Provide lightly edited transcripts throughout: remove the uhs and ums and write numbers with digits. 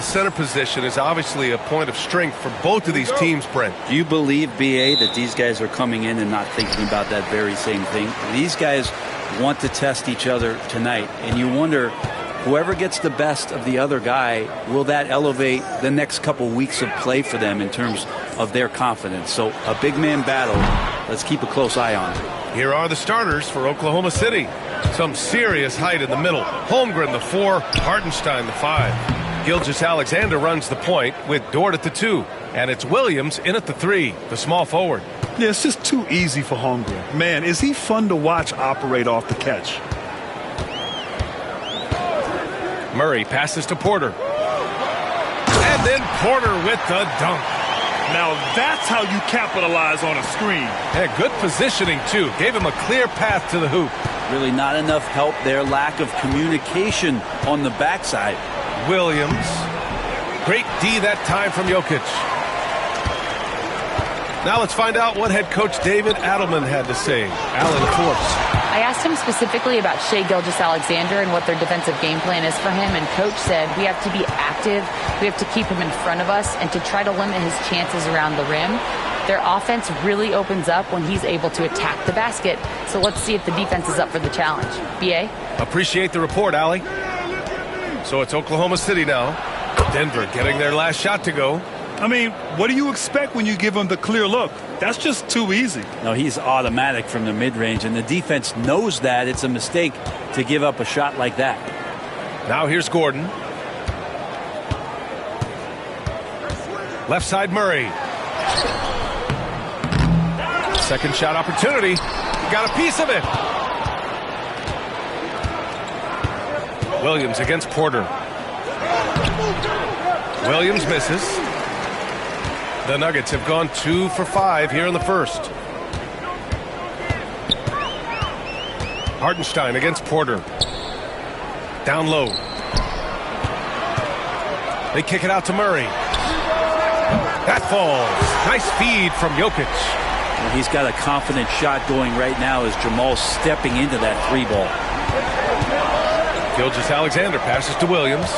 center position is obviously a point of strength for both of these teams, Brent. Do you believe, B.A., that these guys are coming in and not thinking about that very same thing? These guys want to test each other tonight, and you wonder, whoever gets the best of the other guy, will that elevate the next couple weeks of play for them in terms of their confidence? So a big man battle. Let's keep a close eye on it. Here are the starters for Oklahoma City. Some serious height in the middle. Holmgren, the 4. Hartenstein, the 5. Gilgeous-Alexander runs the point with Dort at the 2. And it's Williams in at the 3, the small forward. Yeah, it's just too easy for Holmgren. Man, is he fun to watch operate off the catch. Murray passes to Porter. And then Porter with the dunk. Now that's how you capitalize on a screen. Yeah, good positioning, too. Gave him a clear path to the hoop. Really not enough help there. Lack of communication on the backside. Williams. Great D that time from Jokic. Now let's find out what head coach David Adelman had to say. Alan Forbes. I asked him specifically about Shai Gilgeous-Alexander and what their defensive game plan is for him, and Coach said we have to be active, we have to keep him in front of us, and to try to limit his chances around the rim. Their offense really opens up when he's able to attack the basket, so let's see if the defense is up for the challenge. B.A.? Appreciate the report, Allie. So it's Oklahoma City now. Denver getting their last shot to go. I mean, what do you expect when you give him the clear look? That's just too easy. No, he's automatic from the mid-range, and the defense knows that. It's a mistake to give up a shot like that. Now here's Gordon. Left side Murray. Second shot opportunity. Got a piece of it. Williams against Porter. Williams misses. The Nuggets have gone 2 for 5 here in the first. Hartenstein against Porter. Down low. They kick it out to Murray. That falls. Nice feed from Jokic. Well, he's got a confident shot going right now as Jamal's stepping into that 3-ball. Gilgeous-Alexander passes to Williams.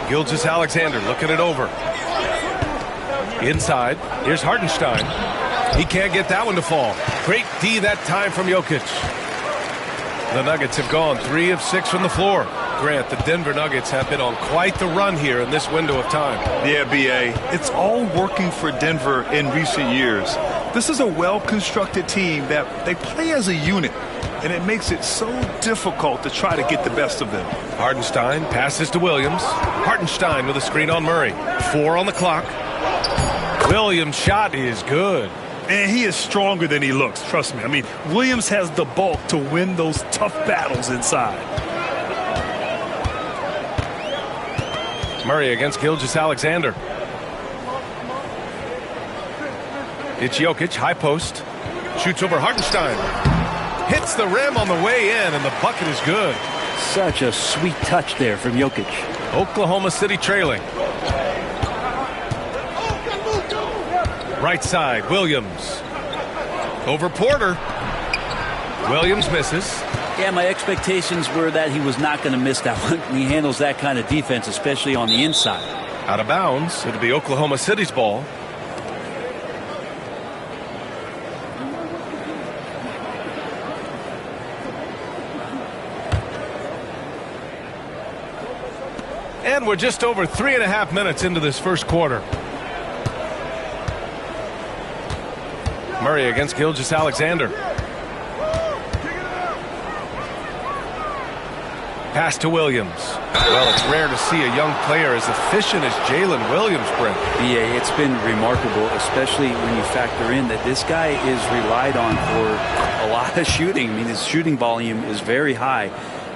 Gilgeous-Alexander looking it over. Inside. Here's Hartenstein. He can't get that one to fall. Great D that time from Jokic. The Nuggets have gone 3 of 6 from the floor. Grant, the Denver Nuggets have been on quite the run here in this window of time. Yeah, B.A., it's all working for Denver in recent years. This is a well-constructed team that they play as a unit, and it makes it so difficult to try to get the best of them. Hartenstein passes to Williams. Hartenstein with a screen on Murray. 4 on the clock. Williams' shot is good. And he is stronger than he looks, trust me. I mean, Williams has the bulk to win those tough battles inside. Murray against Gilgeous-Alexander. It's Jokic, high post. Shoots over Hartenstein. Hits the rim on the way in, and the bucket is good. Such a sweet touch there from Jokic. Oklahoma City trailing. Right side, Williams. Over Porter. Williams misses. Yeah, my expectations were that he was not going to miss that one. He handles that kind of defense, especially on the inside. Out of bounds. It'll be Oklahoma City's ball. And we're just over 3.5 minutes into this first quarter. Murray against Gilgeous-Alexander. Pass to Williams. Well, it's rare to see a young player as efficient as Jalen Williams, Brent. Yeah, it's been remarkable, especially when you factor in that this guy is relied on for a lot of shooting. I mean, his shooting volume is very high.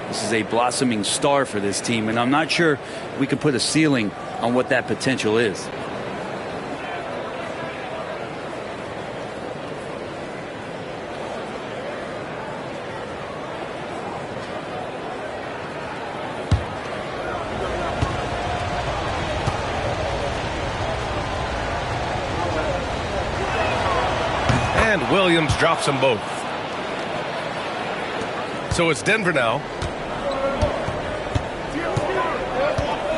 This is a blossoming star for this team, and I'm not sure we can put a ceiling on what that potential is. And Williams drops them both. So it's Denver now.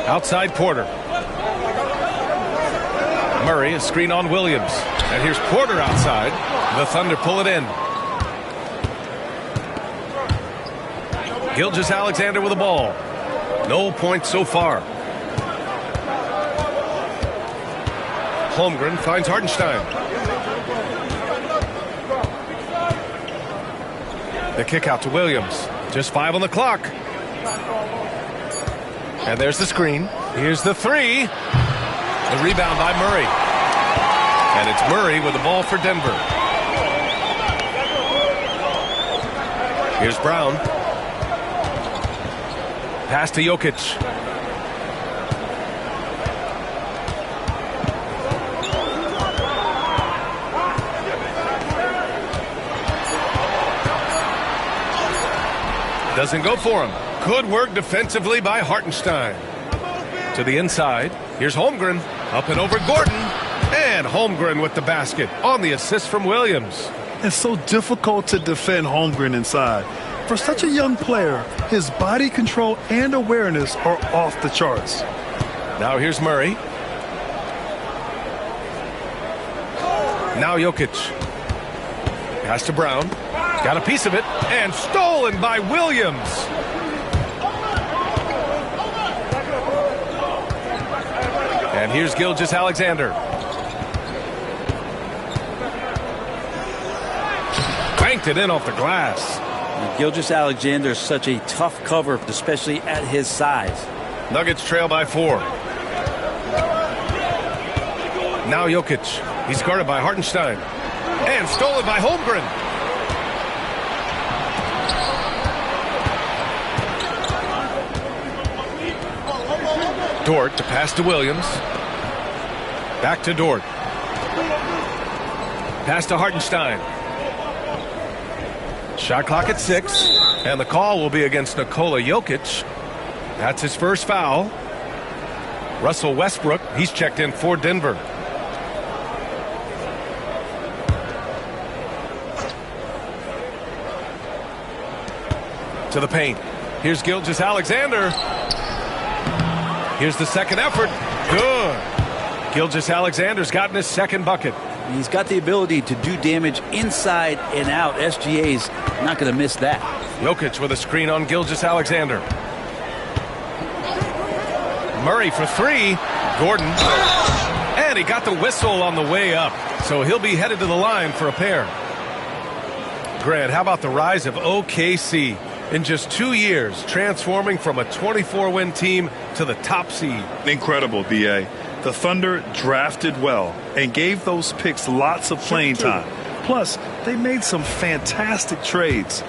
Outside Porter. Murray, a screen on Williams. And here's Porter outside. The Thunder pull it in. Gilgeous-Alexander with the ball. No points so far. Holmgren finds Hartenstein. The kick out to Williams. Just 5 on the clock. And there's the screen. Here's the three. The rebound by Murray. And it's Murray with the ball for Denver. Here's Brown. Pass to Jokic. Doesn't go for him. Good work defensively by Hartenstein. To the inside. Here's Holmgren. Up and over Gordon. And Holmgren with the basket on the assist from Williams. It's so difficult to defend Holmgren inside. For such a young player, his body control and awareness are off the charts. Now here's Murray. Now Jokic. Pass to Brown. Got a piece of it. And stolen by Williams. And here's Gilgeous-Alexander. Banked it in off the glass. Gilgeous-Alexander is such a tough cover, especially at his size. Nuggets trail by 4. Now Jokic. He's guarded by Hartenstein. And stolen by Holmgren. Dort to pass to Williams. Back to Dort. Pass to Hartenstein. Shot clock at 6. And the call will be against Nikola Jokic. That's his first foul. Russell Westbrook, he's checked in for Denver. To the paint. Here's Gilgeous-Alexander. Here's the second effort. Good. Gilgeous-Alexander's gotten his second bucket. He's got the ability to do damage inside and out. SGA's not going to miss that. Jokic with a screen on Gilgeous-Alexander. Murray for 3. Gordon. And he got the whistle on the way up. So he'll be headed to the line for a pair. Grant, how about the rise of OKC? In just 2 years, transforming from a 24-win team to the top seed. Incredible, B.A. The Thunder drafted well and gave those picks lots of playing time. Plus, they made some fantastic trades.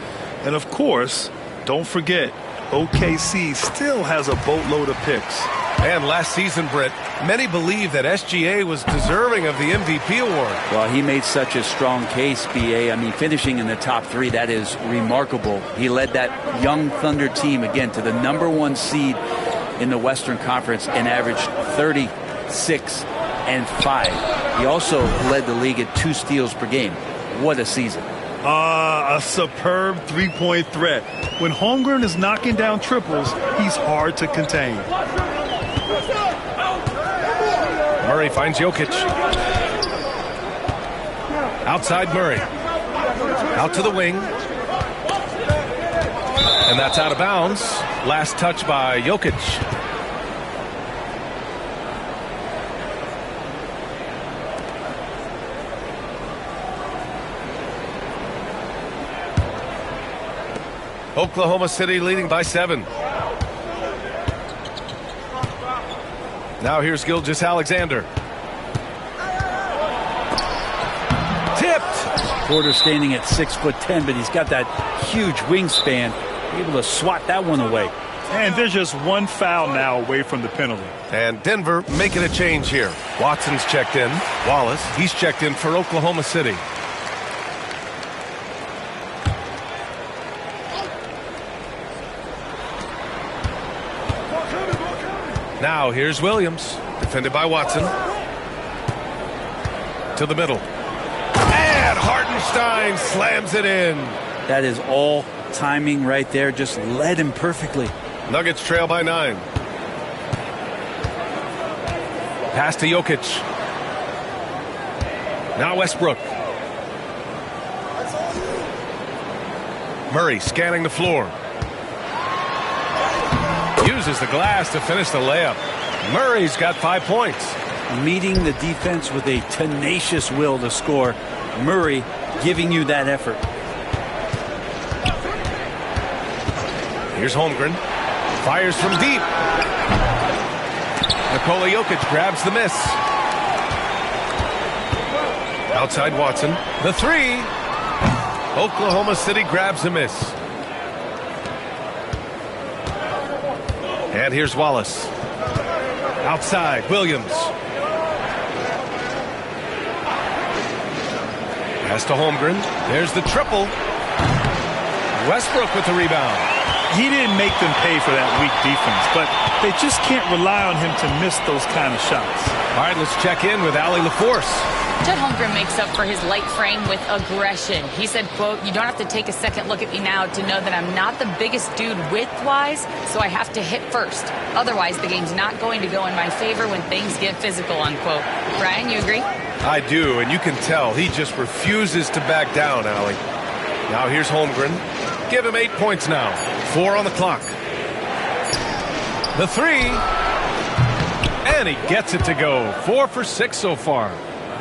And of course, don't forget, OKC still has a boatload of picks. And last season, Britt, many believe that SGA was deserving of the MVP award. Well, he made such a strong case, B.A. I mean, finishing in the top 3, that is remarkable. He led that young Thunder team, again, to the #1 seed in the Western Conference and averaged 36 and 5. He also led the league at 2 steals per game. What a season. A superb three-point threat. When Holmgren is knocking down triples, he's hard to contain. Murray finds Jokic. Outside Murray. Out to the wing. And that's out of bounds. Last touch by Jokic. Oklahoma City leading by 7. Now here's Gilgeous-Alexander. Tipped. Porter standing at 6'10", but he's got that huge wingspan, able to swat that one away. And there's just one foul now away from the penalty. And Denver making a change here. Watson's checked in. Wallace, he's checked in for Oklahoma City. Now here's Williams, defended by Watson. To the middle. And Hartenstein slams it in. That is all timing right there. Just led him perfectly. Nuggets trail by 9. Pass to Jokic. Now Westbrook. Murray scanning the floor. Uses the glass to finish the layup. Murray's got 5 points. Meeting the defense with a tenacious will to score. Murray giving you that effort. Here's Holmgren. Fires from deep. Nikola Jokic grabs the miss. Outside Watson. The three. Oklahoma City grabs the miss. And here's Wallace. Outside, Williams. Pass to Holmgren. There's the triple. Westbrook with the rebound. He didn't make them pay for that weak defense, but they just can't rely on him to miss those kind of shots. All right, let's check in with Allie LaForce. Chet Holmgren makes up for his light frame with aggression. He said, quote, "You don't have to take a second look at me now to know that I'm not the biggest dude width-wise, so I have to hit first. Otherwise, the game's not going to go in my favor when things get physical," unquote. Brian, you agree? I do, and you can tell he just refuses to back down, Allie. Now here's Holmgren. Give him 8 points now. 4 on the clock. The three. And he gets it to go. 4 for 6 so far.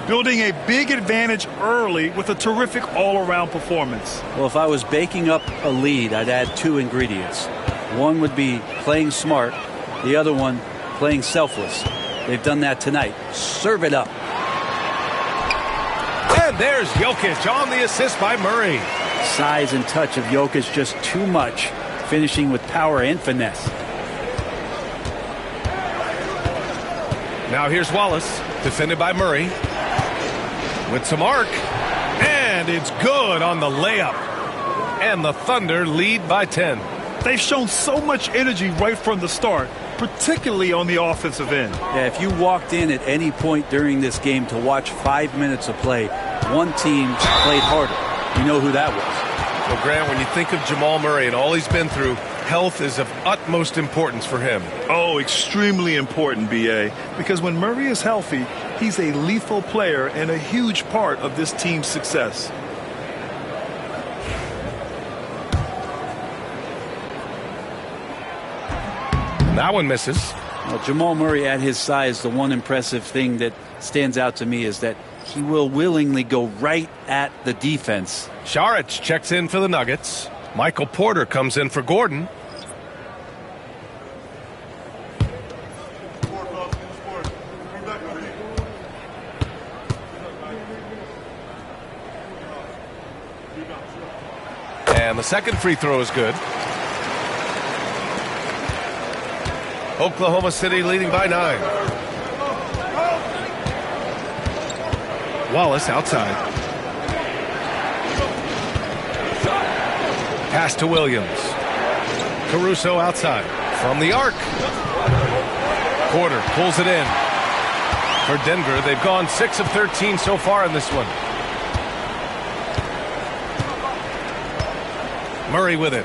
Building a big advantage early with a terrific all-around performance. Well, if I was baking up a lead, I'd add 2 ingredients. One would be playing smart. The other one, playing selfless. They've done that tonight. Serve it up. And there's Jokic on the assist by Murray. Size and touch of Jokic just too much, finishing with power and finesse. Now here's Wallace, defended by Murray. With some arc, and it's good on the layup. And the Thunder lead by 10. They've shown so much energy right from the start, particularly on the offensive end. Yeah, if you walked in at any point during this game to watch 5 minutes of play, one team played harder. You know who that was. Well, Grant, when you think of Jamal Murray and all he's been through, health is of utmost importance for him. Oh, extremely important, B.A., because when Murray is healthy, he's a lethal player and a huge part of this team's success. That one misses. Well, Jamal Murray at his size, the one impressive thing that stands out to me is that he will willingly go right at the defense. Saric checks in for the Nuggets. Michael Porter comes in for Gordon. And the second free throw is good. Oklahoma City leading by 9. Wallace outside. Pass to Williams. Caruso outside. From the arc. Porter pulls it in. For Denver, they've gone 6 of 13 so far in this one. Murray with it.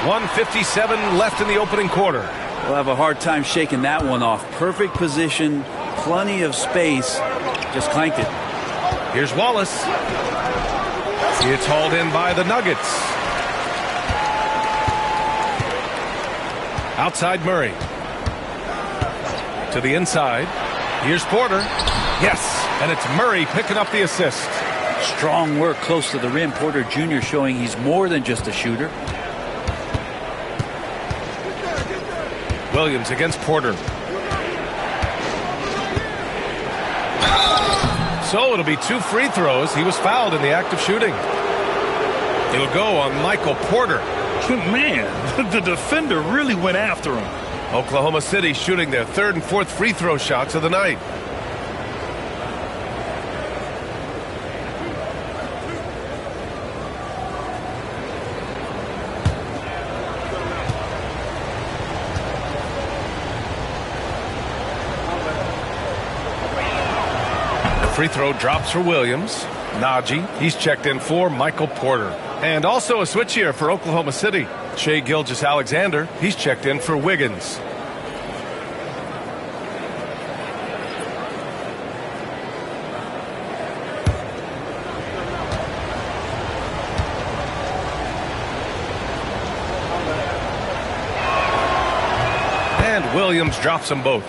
1:57 left in the opening quarter. We'll have a hard time shaking that one off. Perfect position, plenty of space, just clanked it. Here's Wallace. It's hauled in by the Nuggets. Outside Murray. To the inside. Here's Porter. Yes, and it's Murray picking up the assist. Strong work close to the rim. Porter Jr. showing he's more than just a shooter. Williams against Porter. So it'll be 2 free throws. He was fouled in the act of shooting. It'll go on Michael Porter. Man, the defender really went after him. Oklahoma City shooting their 3rd and 4th free throw shots of the night. Free throw drops for Williams. Najee, he's checked in for Michael Porter. And also a switch here for Oklahoma City. Shai Gilgeous-Alexander, he's checked in for Wiggins. And Williams drops them both.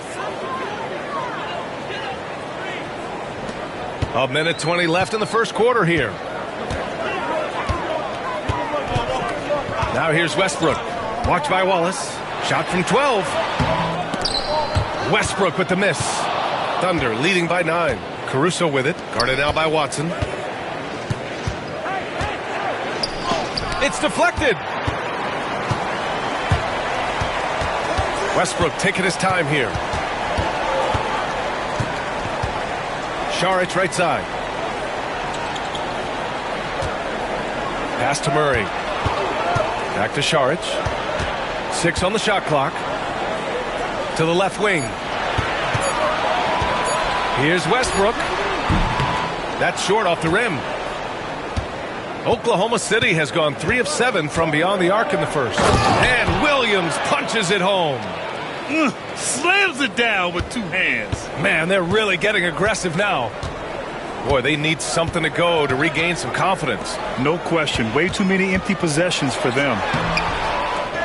A minute 20 left in the first quarter here. Now here's Westbrook. Watched by Wallace. Shot from 12. Westbrook with the miss. Thunder leading by 9. Caruso with it. Guarded now by Watson. It's deflected. Westbrook taking his time here. Saric right side. Pass to Murray. Back to Saric. 6 on the shot clock. To the left wing. Here's Westbrook. That's short off the rim. Oklahoma City has gone 3 of 7 from beyond the arc in the first. And Williams punches it home. Slams it down with 2 hands. Man, they're really getting aggressive now. Boy, they need something to go to regain some confidence. No question. Way too many empty possessions for them.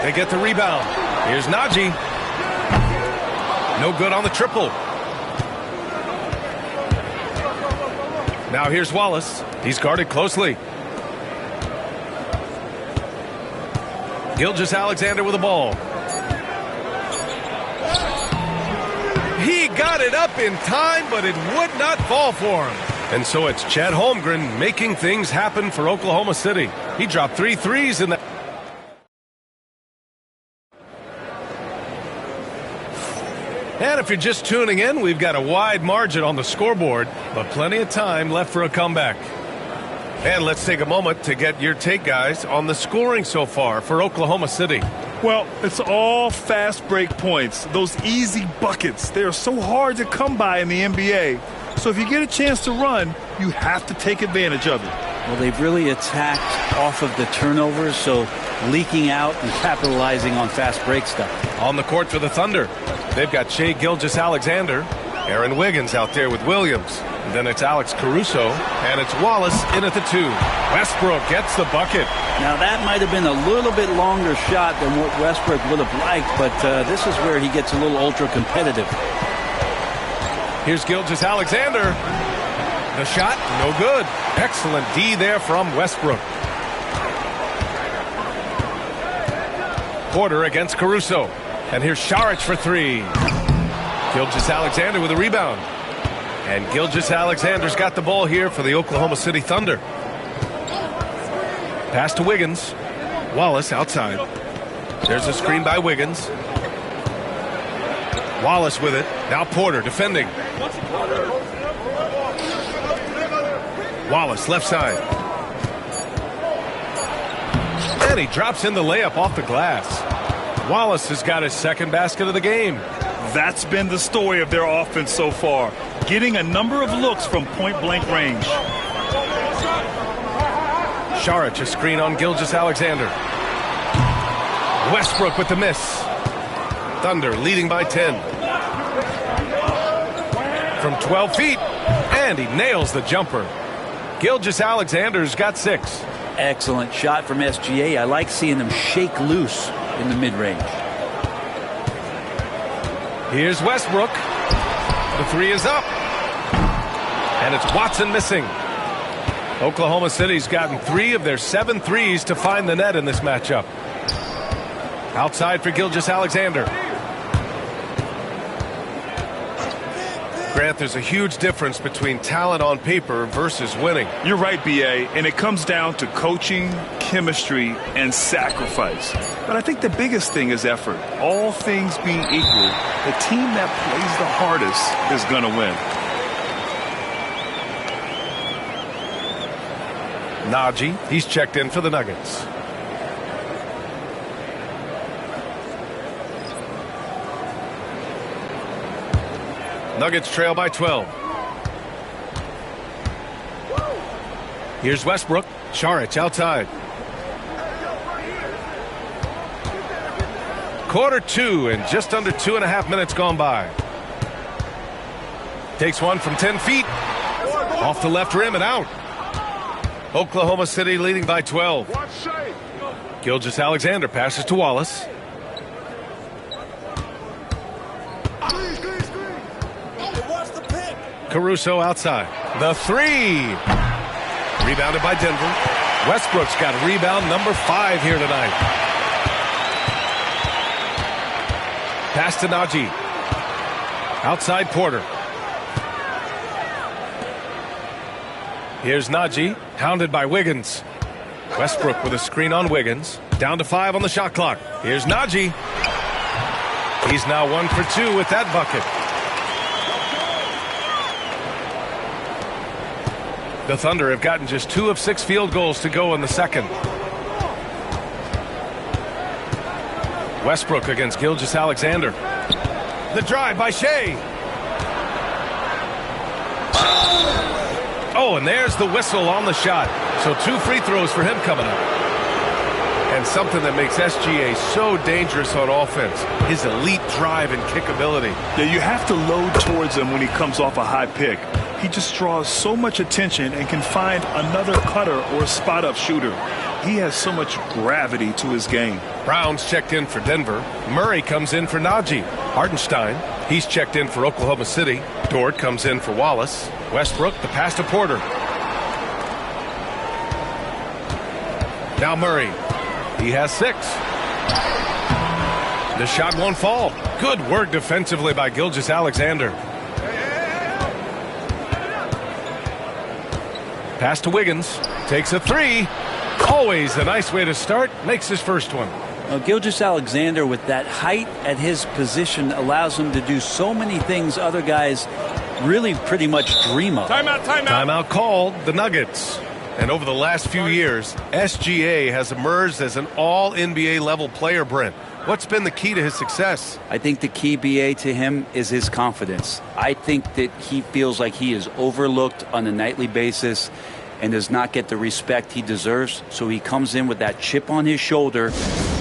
They get the rebound. Here's Najee. No good on the triple. Now here's Wallace. He's guarded closely. Gilgeous-Alexander with the ball. He got it up in time, but it would not fall for him. And so it's Chet Holmgren making things happen for Oklahoma City. He dropped 3 threes in that. And if you're just tuning in, we've got a wide margin on the scoreboard, but plenty of time left for a comeback. And let's take a moment to get your take, guys, on the scoring so far for Oklahoma City. Well, it's all fast break points. Those easy buckets. They are so hard to come by in the NBA. So if you get a chance to run, you have to take advantage of it. Well, they've really attacked off of the turnovers, so leaking out and capitalizing on fast break stuff. On the court for the Thunder, they've got Shai Gilgeous-Alexander, Aaron Wiggins out there with Williams. And then it's Alex Caruso, and it's Wallace in at the 2. Westbrook gets the bucket. Now, that might have been a little bit longer shot than what Westbrook would have liked, but this is where he gets a little ultra-competitive. Here's Gilgeous-Alexander. The shot, no good. Excellent D there from Westbrook. Porter against Caruso. And here's Saric for 3. Gilgeous-Alexander with a rebound. And Gilgeous-Alexander's got the ball here for the Oklahoma City Thunder. Pass to Wiggins. Wallace outside. There's a screen by Wiggins. Wallace with it. Now Porter defending. Wallace left side. And he drops in the layup off the glass. Wallace has got his second basket of the game. That's been the story of their offense so far. Getting a number of looks from point-blank range. Saric, a screen on Gilgeous-Alexander. Westbrook with the miss. Thunder leading by 10. From 12 feet. And he nails the jumper. Gilgeous-Alexander's got 6. Excellent shot from SGA. I like seeing them shake loose in the mid-range. Here's Westbrook. The 3 is up. And it's Watson missing. Oklahoma City's gotten 3 of their 7 threes to find the net in this matchup. Outside for Gilgeous-Alexander. Grant, there's a huge difference between talent on paper versus winning. You're right, B.A., and it comes down to coaching, chemistry, and sacrifice. But I think the biggest thing is effort. All things being equal, the team that plays the hardest is going to win. Najee, he's checked in for the Nuggets. Nuggets trail by 12. Here's Westbrook. Saric outside. Quarter 2 and just under 2.5 minutes gone by. Takes one from 10 feet. Off the left rim and out. Oklahoma City leading by 12. Gilgeous-Alexander passes to Wallace. Caruso outside. The three. Rebounded by Denver. Westbrook's got rebound number 5 here tonight. Pass to Najee. Outside Porter. Here's Najee, hounded by Wiggins. Westbrook with a screen on Wiggins. Down to 5 on the shot clock. Here's Najee. He's now 1 for 2 with that bucket. The Thunder have gotten just 2 of 6 field goals to go in the second. Westbrook against Gilgeous-Alexander. The drive by Shea. Oh, and there's the whistle on the shot. So 2 free throws for him coming up. And something that makes SGA so dangerous on offense, his elite drive and kick ability. Yeah, you have to load towards him when he comes off a high pick. He just draws so much attention and can find another cutter or spot-up shooter. He has so much gravity to his game. Brown's checked in for Denver. Murray comes in for Najee. Hartenstein, he's checked in for Oklahoma City. Dort comes in for Wallace. Westbrook, the pass to Porter. Now Murray. He has 6. The shot won't fall. Good work defensively by Gilgeous-Alexander. Pass to Wiggins. Takes a 3. Always a nice way to start. Makes his first one. Gilgeous-Alexander, with that height at his position, allows him to do so many things other guys really pretty much dream of. Timeout. Timeout called. The Nuggets. And over the last few years, SGA has emerged as an all-NBA level player, Brent. What's been the key to his success? I think the key, BA, to him is his confidence. I think that he feels like he is overlooked on a nightly basis and does not get the respect he deserves. So he comes in with that chip on his shoulder,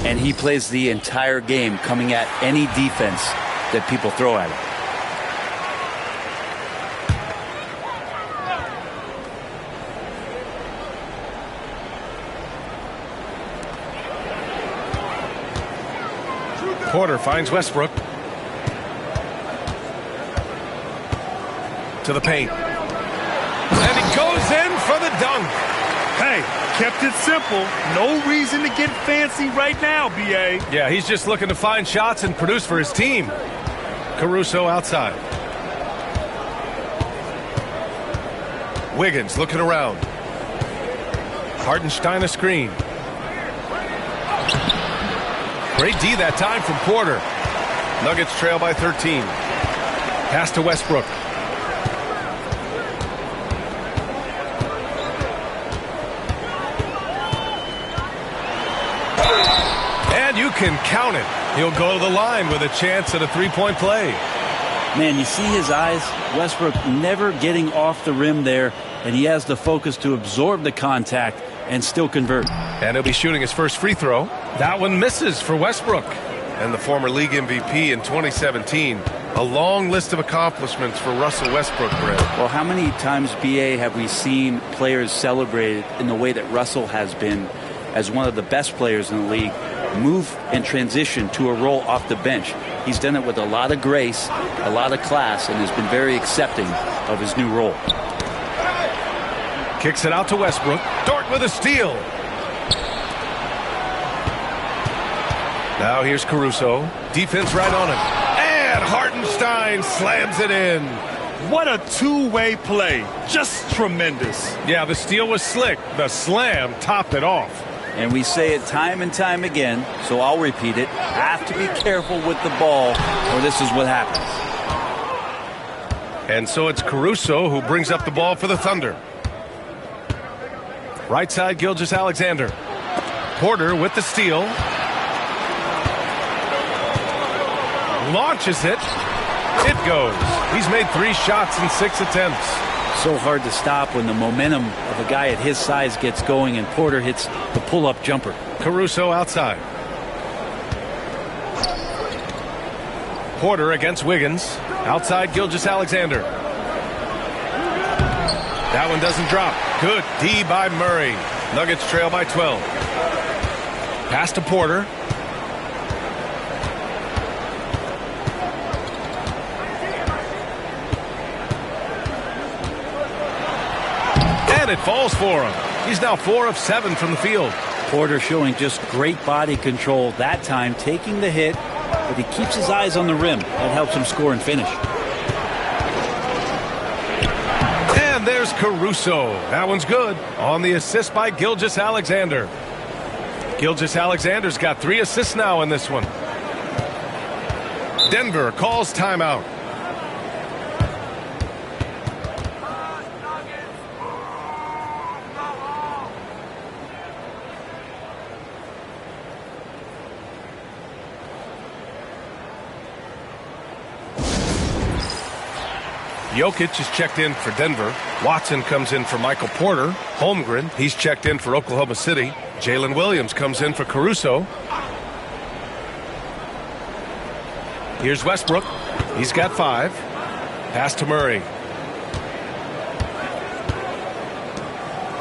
and he plays the entire game coming at any defense that people throw at him. Porter finds Westbrook. To the paint. And he goes in for the dunk. Hey, kept it simple. No reason to get fancy right now, B.A. Yeah, he's just looking to find shots and produce for his team. Caruso outside. Wiggins looking around. Hartenstein a screen. Great D that time from Porter. Nuggets trail by 13. Pass to Westbrook. And you can count it. He'll go to the line with a chance at a three-point play. Man, you see his eyes. Westbrook never getting off the rim there, and he has the focus to absorb the contact and still convert. And he'll be shooting his first free throw. That one misses for Westbrook. And the former league MVP in 2017. A long list of accomplishments for Russell Westbrook, Brett. Well, how many times, BA, have we seen players celebrated in the way that Russell has been as one of the best players in the league, move and transition to a role off the bench? He's done it with a lot of grace, a lot of class, and has been very accepting of his new role. Kicks it out to Westbrook. Dort with a steal. Now here's Caruso. Defense right on him. And Hartenstein slams it in. What a two-way play. Just tremendous. Yeah, the steal was slick. The slam topped it off. And we say it time and time again, so I'll repeat it. Have to be careful with the ball, or this is what happens. And so it's Caruso who brings up the ball for the Thunder. Right side, Gilgeous-Alexander. Porter with the steal. Launches it. It goes. He's made 3 shots in 6 attempts. So hard to stop when the momentum of a guy at his size gets going and Porter hits the pull-up jumper. Caruso outside. Porter against Wiggins. Outside Gilgeous-Alexander. That one doesn't drop. Good D by Murray. Nuggets trail by 12. Pass to Porter. And it falls for him. He's now 4 of 7 from the field. Porter showing just great body control that time, taking the hit, but he keeps his eyes on the rim. That helps him score and finish. And there's Caruso. That one's good. On the assist by Gilgeous-Alexander. Gilgeous-Alexander's got 3 assists now in this one. Denver calls timeout. Jokic is checked in for Denver. Watson comes in for Michael Porter. Holmgren, he's checked in for Oklahoma City. Jalen Williams comes in for Caruso. Here's Westbrook. He's got 5. Pass to Murray.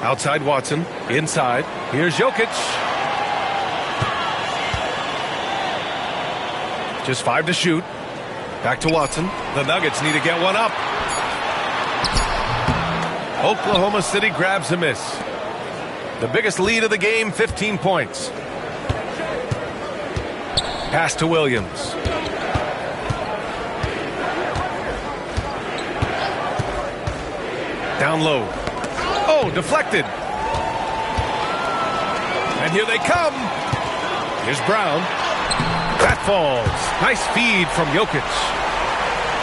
Outside Watson. Inside. Here's Jokic. Just 5 to shoot. Back to Watson. The Nuggets need to get one up. Oklahoma City grabs a miss. The biggest lead of the game, 15 points. Pass to Williams. Down low. Oh, deflected. And here they come. Here's Brown. That falls. Nice feed from Jokic.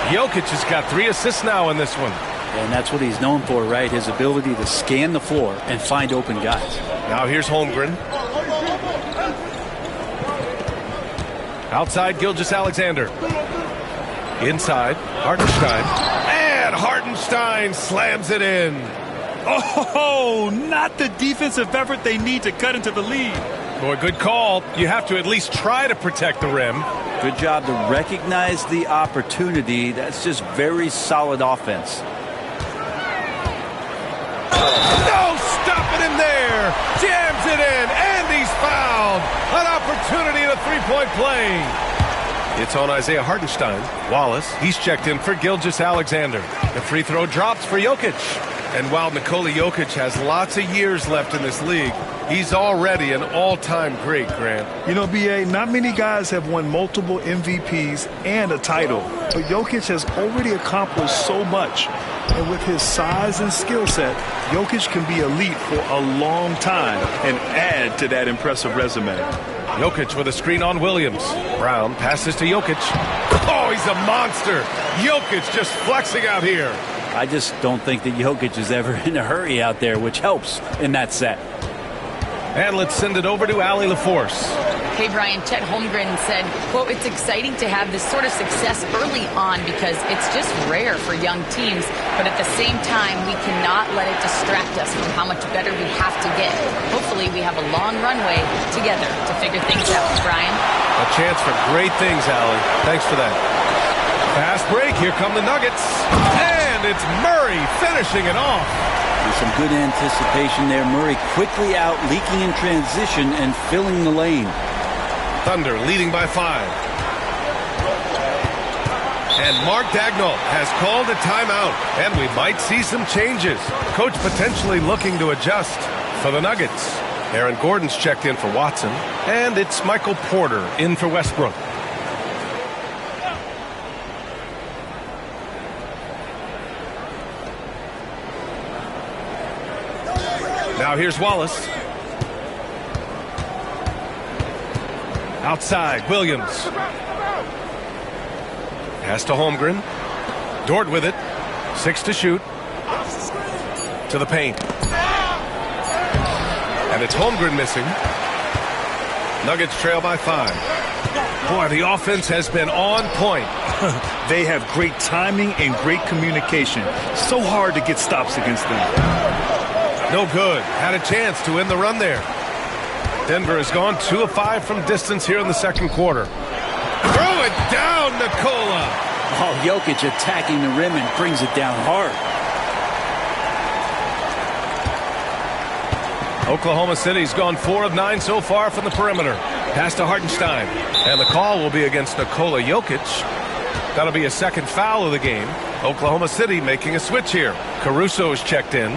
Jokic has got 3 assists now in this one. And that's what he's known for, right? His ability to scan the floor and find open guys. Now here's Holmgren. Outside Gilgeous-Alexander. Inside Hartenstein. And Hartenstein slams it in. Oh, not the defensive effort they need to cut into the lead. Boy, good call. You have to at least try to protect the rim. Good job to recognize the opportunity. That's just very solid offense. No, stopping him there. Jams it in, and he's fouled. An opportunity in a three-point play. It's on Isaiah Hartenstein. Wallace, he's checked in for Gilgeous-Alexander. The free throw drops for Jokic. And while Nikola Jokic has lots of years left in this league, he's already an all-time great, Grant. You know, B.A., not many guys have won multiple MVPs and a title, but Jokic has already accomplished so much. And with his size and skill set, Jokic can be elite for a long time and add to that impressive resume. Jokic with a screen on Williams. Brown passes to Jokic. Oh, he's a monster. Jokic just flexing out here. I just don't think that Jokic is ever in a hurry out there, which helps in that set. And let's send it over to Allie LaForce. Hey, Brian, Chet Holmgren said, quote, "It's exciting to have this sort of success early on because it's just rare for young teams. But at the same time, we cannot let it distract us from how much better we have to get. Hopefully we have a long runway together to figure things out." Brian? A chance for great things, Allie. Thanks for that. Fast break. Here come the Nuggets. And it's Murray finishing it off. With some good anticipation there. Murray quickly out, leaking in transition and filling the lane. Thunder leading by 5. And Mark Daigneault has called a timeout, and we might see some changes. Coach potentially looking to adjust for the Nuggets. Aaron Gordon's checked in for Watson, and it's Michael Porter in for Westbrook. Now here's Wallace. Outside, Williams. Pass to Holmgren. Dort with it. 6 to shoot. To the paint. And it's Holmgren missing. Nuggets trail by 5. Boy, the offense has been on point. They have great timing and great communication. So hard to get stops against them. No good. Had a chance to end the run there. Denver has gone 2 of 5 from distance here in the second quarter. Throw it down, Nikola. Oh, Jokic attacking the rim and brings it down hard. Oklahoma City's gone 4 of 9 so far from the perimeter. Pass to Hartenstein. And the call will be against Nikola Jokic. That'll be a second foul of the game. Oklahoma City making a switch here. Caruso is checked in.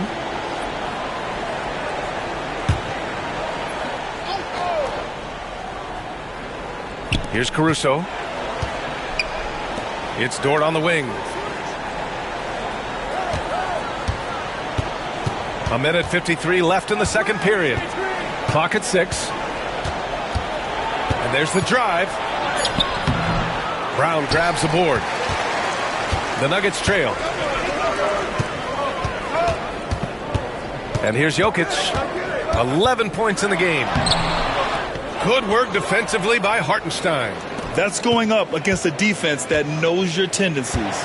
Here's Caruso. It's Dort on the wing. A minute 53 left in the second period. Clock at 6. And there's the drive. Brown grabs the board. The Nuggets trail. And here's Jokic. 11 points in the game. Good work defensively by Hartenstein. That's going up against a defense that knows your tendencies.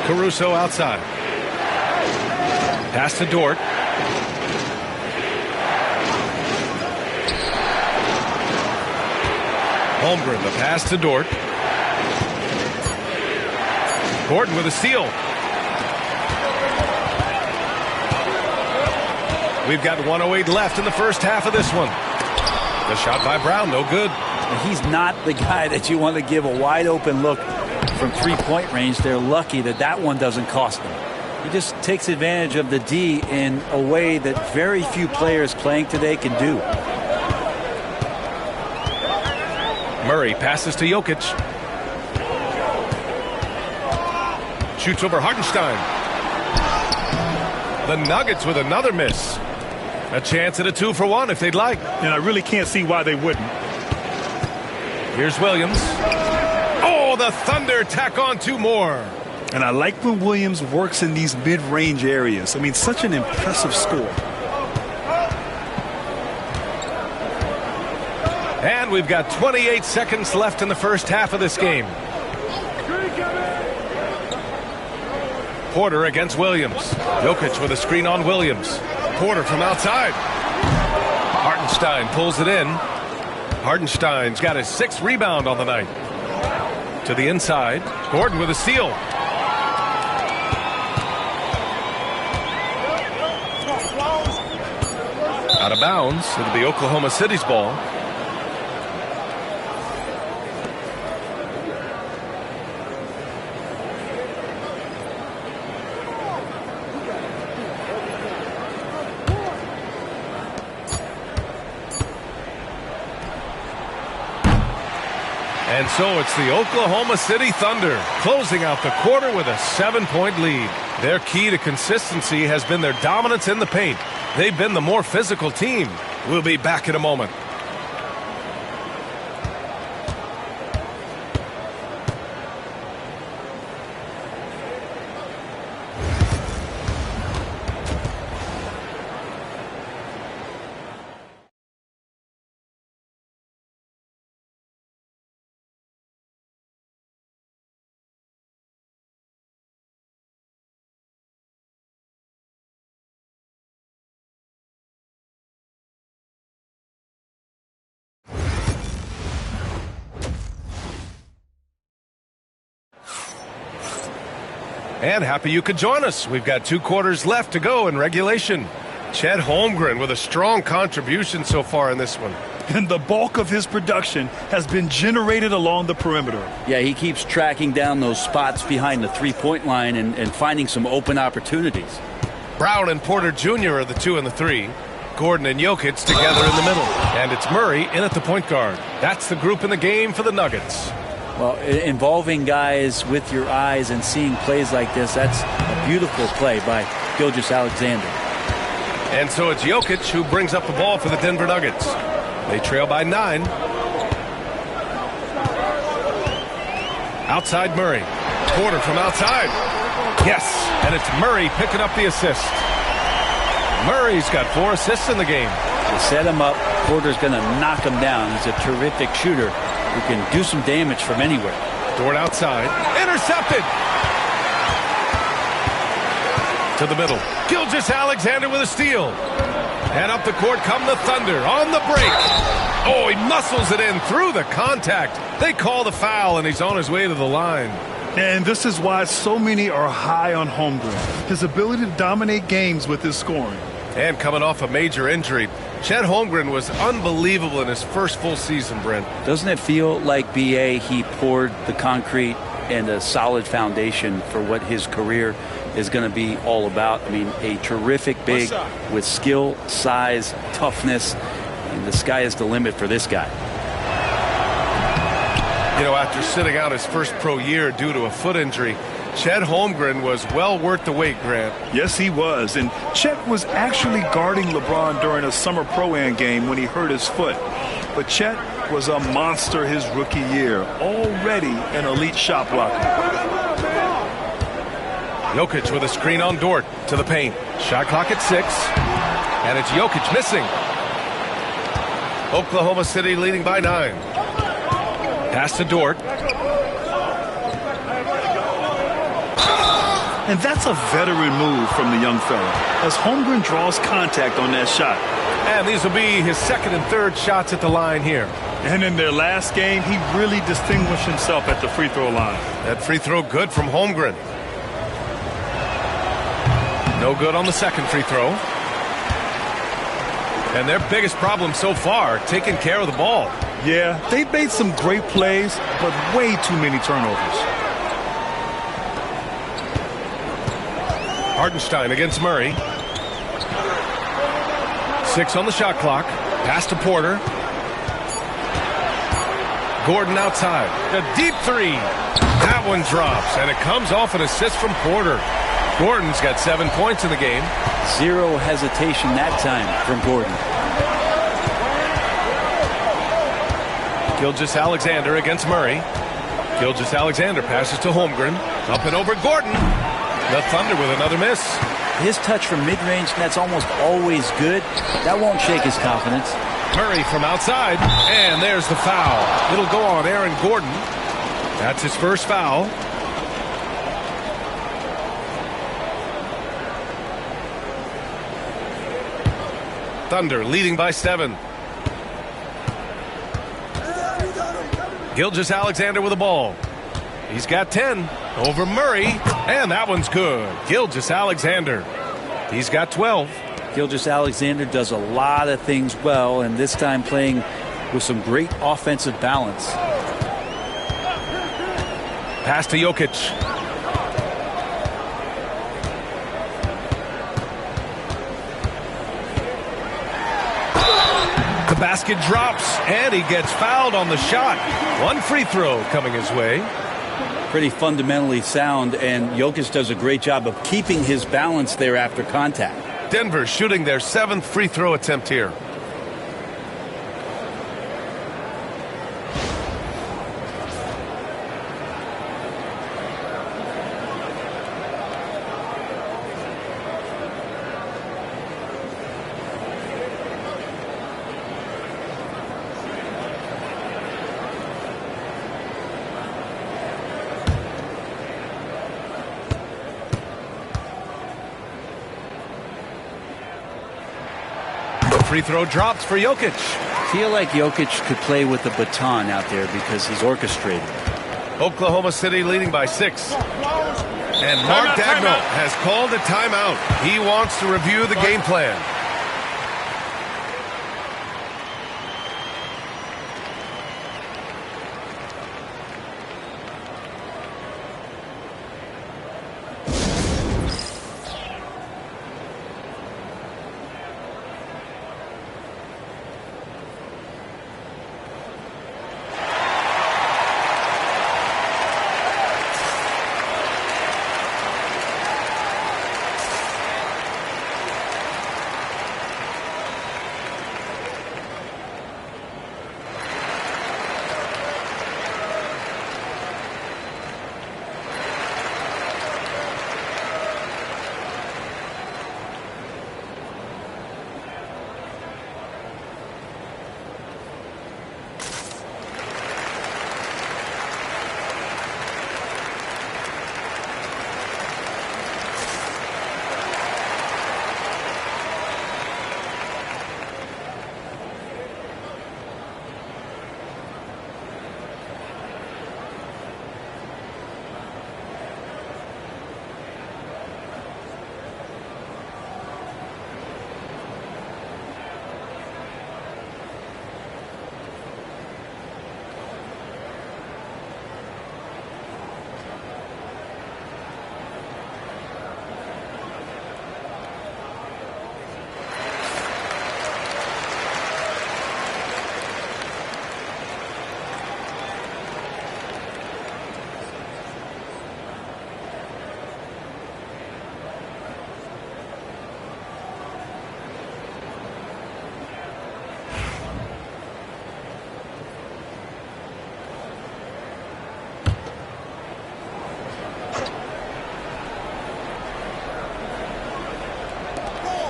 Caruso outside. Pass to Dort. Holmgren, the pass to Dort. Gordon with a steal. We've got 1:08 left in the first half of this one. The shot by Brown, no good. He's not the guy that you want to give a wide open look from three-point range. They're lucky that that one doesn't cost them. He just takes advantage of the D in a way that very few players playing today can do. Murray passes to Jokic. Shoots over Hartenstein. The Nuggets with another miss. A chance at a 2-for-1 if they'd like. And I really can't see why they wouldn't. Here's Williams. Oh, the Thunder tack on 2 more. And I like when Williams works in these mid-range areas. I mean, such an impressive score. And we've got 28 seconds left in the first half of this game. Porter against Williams. Jokic with a screen on Williams. Porter from outside. Hartenstein pulls it in. Hartenstein's got his 6th rebound on the night. To the inside. Gordon with a steal. Out of bounds. It'll be Oklahoma City's ball. And so it's the Oklahoma City Thunder closing out the quarter with a 7-point lead. Their key to consistency has been their dominance in the paint. They've been the more physical team. We'll be back in a moment. And happy you could join us. We've got 2 quarters left to go in regulation. Chet Holmgren with a strong contribution so far in this one. And the bulk of his production has been generated along the perimeter. Yeah, he keeps tracking down those spots behind the three-point line and finding some open opportunities. Brown and Porter Jr. are the 2 and the 3. Gordon and Jokic together in the middle. And it's Murray in at the point guard. That's the group in the game for the Nuggets. Well, involving guys with your eyes and seeing plays like this, that's a beautiful play by Gilgeous-Alexander. And so it's Jokic who brings up the ball for the Denver Nuggets. They trail by 9. Outside Murray. Porter from outside. Yes, and it's Murray picking up the assist. Murray's got 4 assists in the game. You set him up, Porter's going to knock him down. He's a terrific shooter who can do some damage from anywhere. Dort outside. Intercepted. To the middle. Gilgeous-Alexander with a steal. And up the court come the Thunder on the break. Oh, he muscles it in through the contact. They call the foul, and he's on his way to the line. And this is why so many are high on Holmgren. His ability to dominate games with his scoring. And coming off a major injury, Chet Holmgren was unbelievable in his first full season, Brent. Doesn't it feel like, B.A., he poured the concrete and a solid foundation for what his career is going to be all about? I mean, a terrific big with skill, size, toughness, and the sky is the limit for this guy. You know, after sitting out his first pro year due to a foot injury, Chet Holmgren was well worth the wait, Grant. Yes, he was. And Chet was actually guarding LeBron during a summer Pro-Am game when he hurt his foot. But Chet was a monster his rookie year, already an elite shot blocker. Jokic with a screen on Dort to the paint. Shot clock at 6. And it's Jokic missing. Oklahoma City leading by 9. Pass to Dort. And that's a veteran move from the young fella, as Holmgren draws contact on that shot. And these will be his second and third shots at the line here. And in their last game, he really distinguished himself at the free throw line. That free throw good from Holmgren. No good on the second free throw. And their biggest problem so far, taking care of the ball. Yeah, they've made some great plays, but way too many turnovers. Hartenstein against Murray. 6 on the shot clock. Pass to Porter. Gordon outside. A deep 3. That one drops, and it comes off an assist from Porter. Gordon's got 7 points in the game. Zero hesitation that time from Gordon. Gilgeous-Alexander against Murray. Gilgeous-Alexander passes to Holmgren. Up and over Gordon. The Thunder with another miss. His touch from mid-range, that's almost always good. That won't shake his confidence. Murray from outside, and there's the foul. It'll go on Aaron Gordon. That's his first foul. Thunder leading by 7. Gilgeous-Alexander with the ball. He's got 10 over Murray, and that one's good. Gilgeous-Alexander. He's got 12. Gilgeous-Alexander does a lot of things well, and this time playing with some great offensive balance. Pass to Jokic. The basket drops, and he gets fouled on the shot. One free throw coming his way. Pretty fundamentally sound, and Jokic does a great job of keeping his balance there after contact. Denver shooting their 7th free throw attempt here. Free throw drops for Jokic. Feel like Jokic could play with the baton out there because he's orchestrated. Oklahoma City leading by 6. And Mark Daigneault has called a timeout. He wants to review the game plan.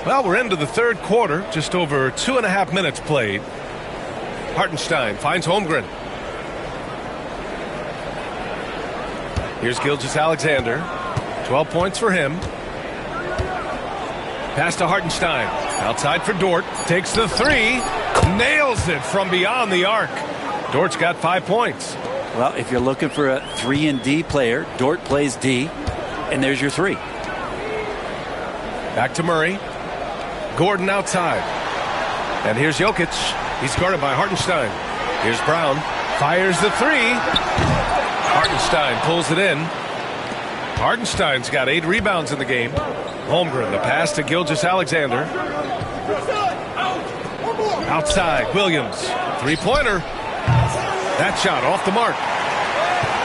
Well, we're into the third quarter, just over 2.5 minutes played. Hartenstein finds Holmgren. Here's Gilgeous-Alexander. 12 points for him. Pass to Hartenstein. Outside for Dort. Takes the three. Nails it from beyond the arc. Dort's got 5 points. Well, if you're looking for a 3 and D player, Dort plays D, and there's your 3. Back to Murray. Gordon outside. And here's Jokic. He's guarded by Hartenstein. Here's Brown. Fires the three. Hartenstein pulls it in. Hartenstein's got 8 rebounds in the game. Holmgren, the pass to Gilgeous-Alexander. Outside, Williams. Three-pointer. That shot off the mark.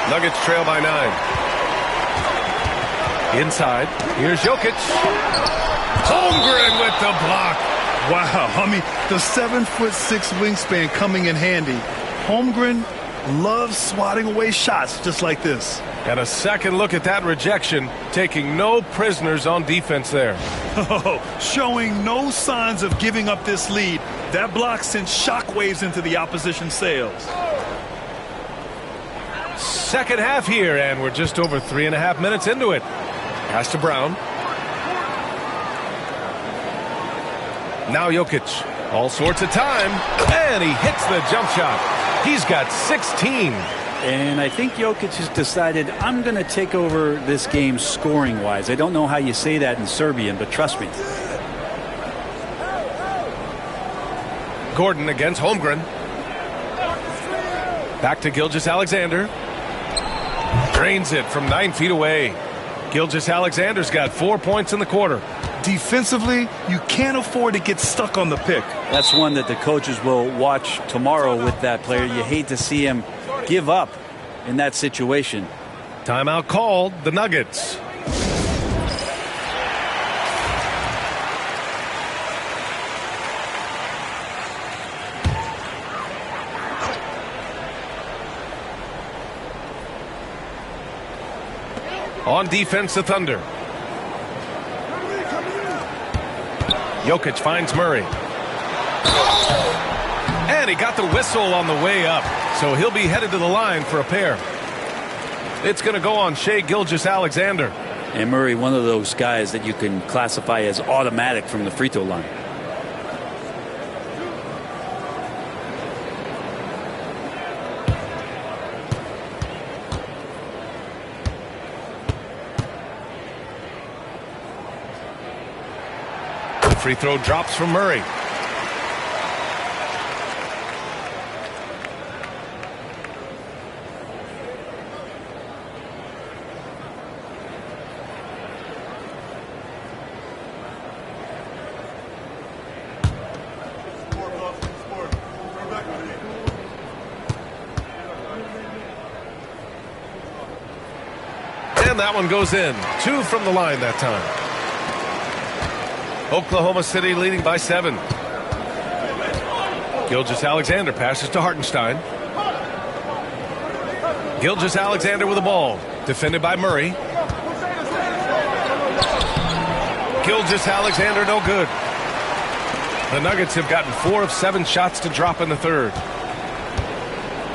Nuggets trail by 9. Inside, here's Jokic. Holmgren with the block. Wow, I mean, the 7'6" wingspan coming in handy. Holmgren loves swatting away shots just like this. And a second look at that rejection, taking no prisoners on defense there. Oh, showing no signs of giving up this lead. That block sent shockwaves into the opposition sails. Second half here, and we're just over 3.5 minutes into it. Pass to Brown. Now Jokic. All sorts of time. And he hits the jump shot. He's got 16. And I think Jokic has decided, I'm going to take over this game scoring-wise. I don't know how you say that in Serbian, but trust me. Gordon against Holmgren. Back to Gilgeous-Alexander. Drains it from 9 feet away. Gilgeous-Alexander's got 4 points in the quarter. Defensively, you can't afford to get stuck on the pick. That's one that the coaches will watch tomorrow with that player. You hate to see him give up in that situation. Timeout called, the Nuggets. On defense, the Thunder. Jokic finds Murray. And he got the whistle on the way up. So he'll be headed to the line for a pair. It's going to go on Shai Gilgeous-Alexander. And Murray, one of those guys that you can classify as automatic from the free throw line. Free throw drops from Murray. And that one goes in. 2 from the line that time. Oklahoma City leading by 7. Gilgeous-Alexander passes to Hartenstein. Gilgeous-Alexander with the ball. Defended by Murray. Gilgeous-Alexander no good. The Nuggets have gotten 4 of 7 shots to drop in the third.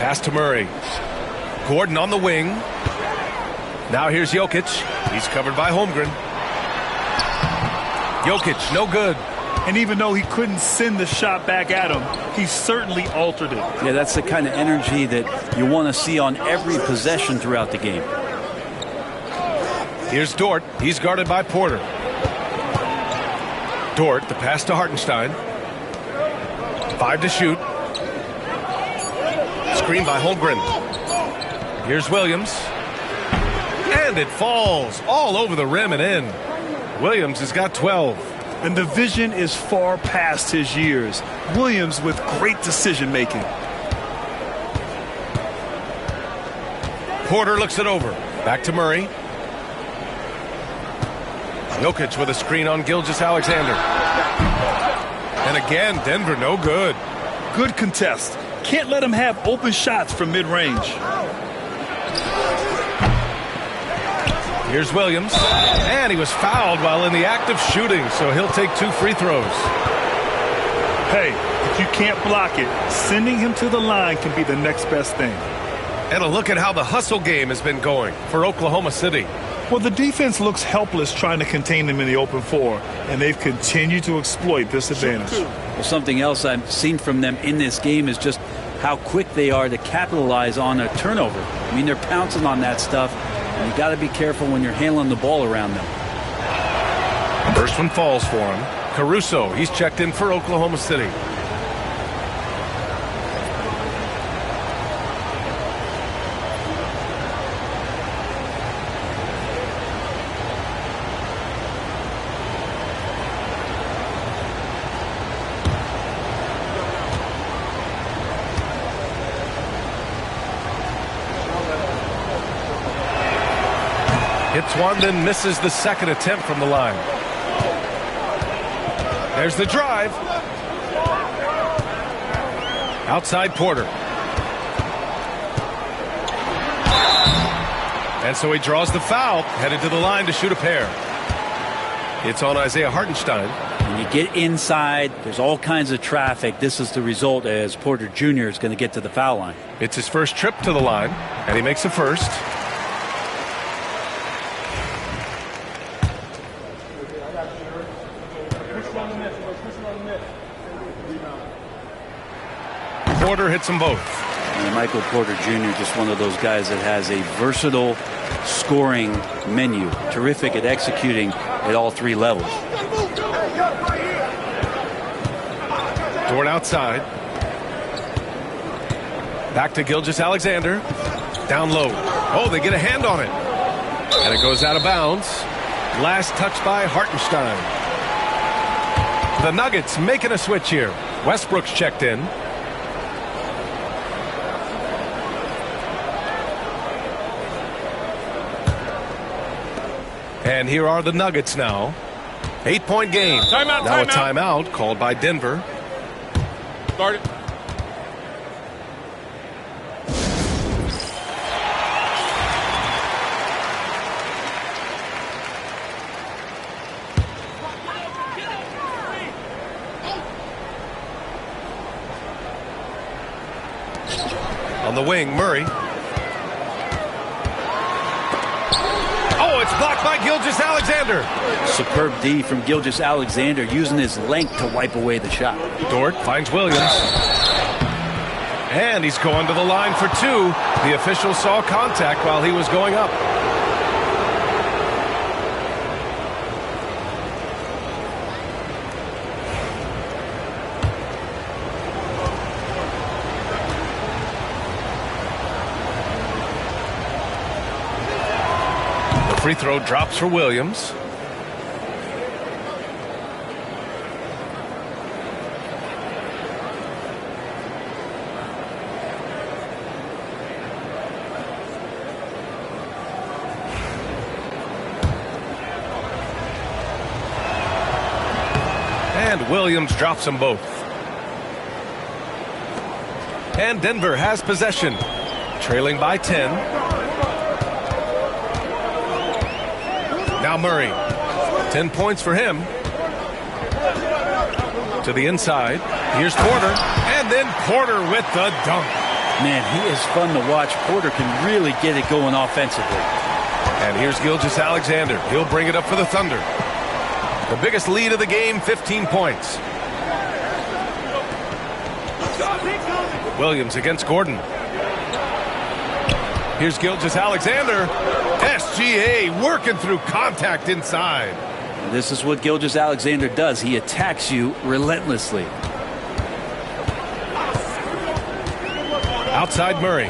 Pass to Murray. Gordon on the wing. Now here's Jokic. He's covered by Holmgren. Jokic, no good. And even though he couldn't send the shot back at him, he certainly altered it. Yeah, that's the kind of energy that you want to see on every possession throughout the game. Here's Dort. He's guarded by Porter. Dort, the pass to Hartenstein. 5 to shoot. Screen by Holmgren. Here's Williams. And it falls all over the rim and in. Williams has got 12. And the vision is far past his years. Williams with great decision-making. Porter looks it over. Back to Murray. Jokic with a screen on Gilgeous-Alexander. And again, Denver no good. Good contest. Can't let him have open shots from mid-range. Here's Williams. And he was fouled while in the act of shooting, so he'll take 2 free throws. Hey, if you can't block it, sending him to the line can be the next best thing. And a look at how the hustle game has been going for Oklahoma City. Well, the defense looks helpless trying to contain them in the open floor, and they've continued to exploit this advantage. Well, something else I've seen from them in this game is just how quick they are to capitalize on a turnover. I mean, they're pouncing on that stuff, and you got to be careful when you're handling the ball around them. First one falls for him. Caruso, he's checked in for Oklahoma City. Hits one, then misses the second attempt from the line. There's the drive. Outside Porter. And so he draws the foul, headed to the line to shoot a pair. It's on Isaiah Hartenstein. When you get inside, there's all kinds of traffic. This is the result as Porter Jr. is going to get to the foul line. It's his first trip to the line, and he makes a first. Porter hits them both. And Michael Porter Jr. just one of those guys that has a versatile scoring menu. Terrific at executing at all 3 levels. Dort outside. Back to Gilgeous-Alexander. Down low. Oh, they get a hand on it. And it goes out of bounds. Last touch by Hartenstein. The Nuggets making a switch here. Westbrook's checked in. And here are the Nuggets now. 8-point game. Timeout, now timeout. a timeout called by Denver. Start it. On the wing, Murray. Oh, it's blocked by Gilgeous-Alexander. Superb D from Gilgeous-Alexander, using his length to wipe away the shot. Dort finds Williams. And he's going to the line for 2. The official saw contact while he was going up. The free throw drops for Williams. And Williams drops them both. And Denver has possession, trailing by 10. Now Murray, 10 points for him. To the inside, here's Porter, and then Porter with the dunk. Man, he is fun to watch. Porter can really get it going offensively. And here's Gilgeous-Alexander. He'll bring it up for the Thunder. The biggest lead of the game, 15 points. Williams against Gordon. Here's Gilgeous-Alexander. SGA working through contact inside. This is what Gilgeous-Alexander does. He attacks you relentlessly. Outside Murray.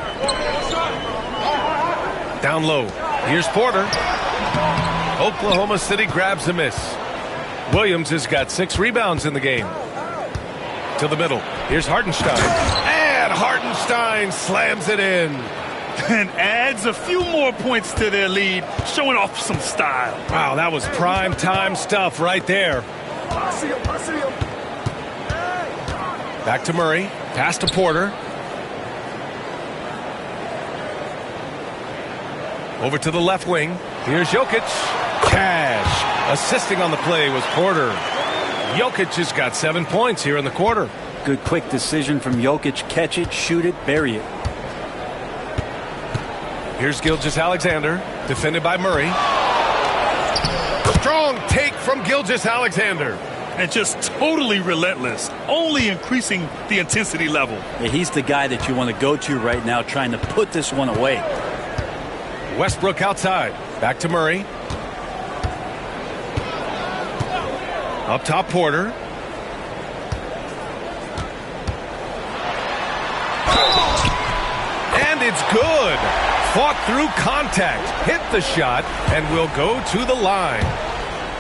Down low. Here's Porter. Oklahoma City grabs a miss. Williams has got 6 rebounds in the game. To the middle. Here's Hartenstein. And Hartenstein slams it in. And adds a few more points to their lead, showing off some style. Wow, that was prime time stuff right there. Back to Murray. Pass to Porter. Over to the left wing. Here's Jokic. Cash. Assisting on the play was Porter. Jokic has got 7 points here in the quarter. Good quick decision from Jokic. Catch it, shoot it, bury it. Here's Gilgeous-Alexander, defended by Murray. Strong take from Gilgeous-Alexander. And just totally relentless, only increasing the intensity level. Yeah, he's the guy that you want to go to right now, trying to put this one away. Westbrook outside. Back to Murray. Up top, Porter. And it's good. Fought through contact. Hit the shot and will go to the line.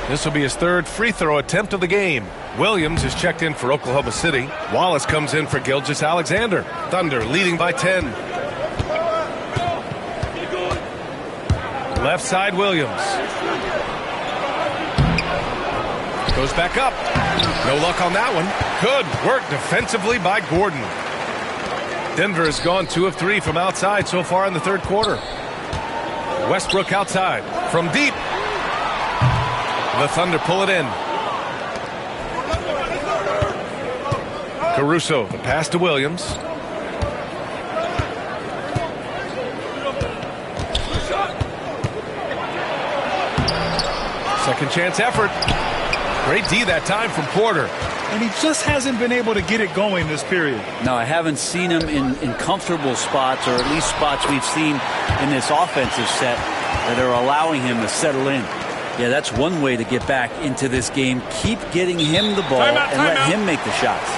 This will be his third free throw attempt of the game. Williams is checked in for Oklahoma City. Wallace comes in for Gilgeous-Alexander. Thunder leading by 10. Left side, Williams. Goes back up. No luck on that one. Good work defensively by Gordon. Denver has gone 2 of 3 from outside so far in the third quarter. Westbrook outside from deep. The Thunder pull it in. Caruso, the pass to Williams. Second chance effort. Great D that time from Porter. And he just hasn't been able to get it going this period. No, I haven't seen him in comfortable spots, or at least spots we've seen in this offensive set that are allowing him to settle in. Yeah, that's one way to get back into this game. Keep getting him the ball and let him make the shots.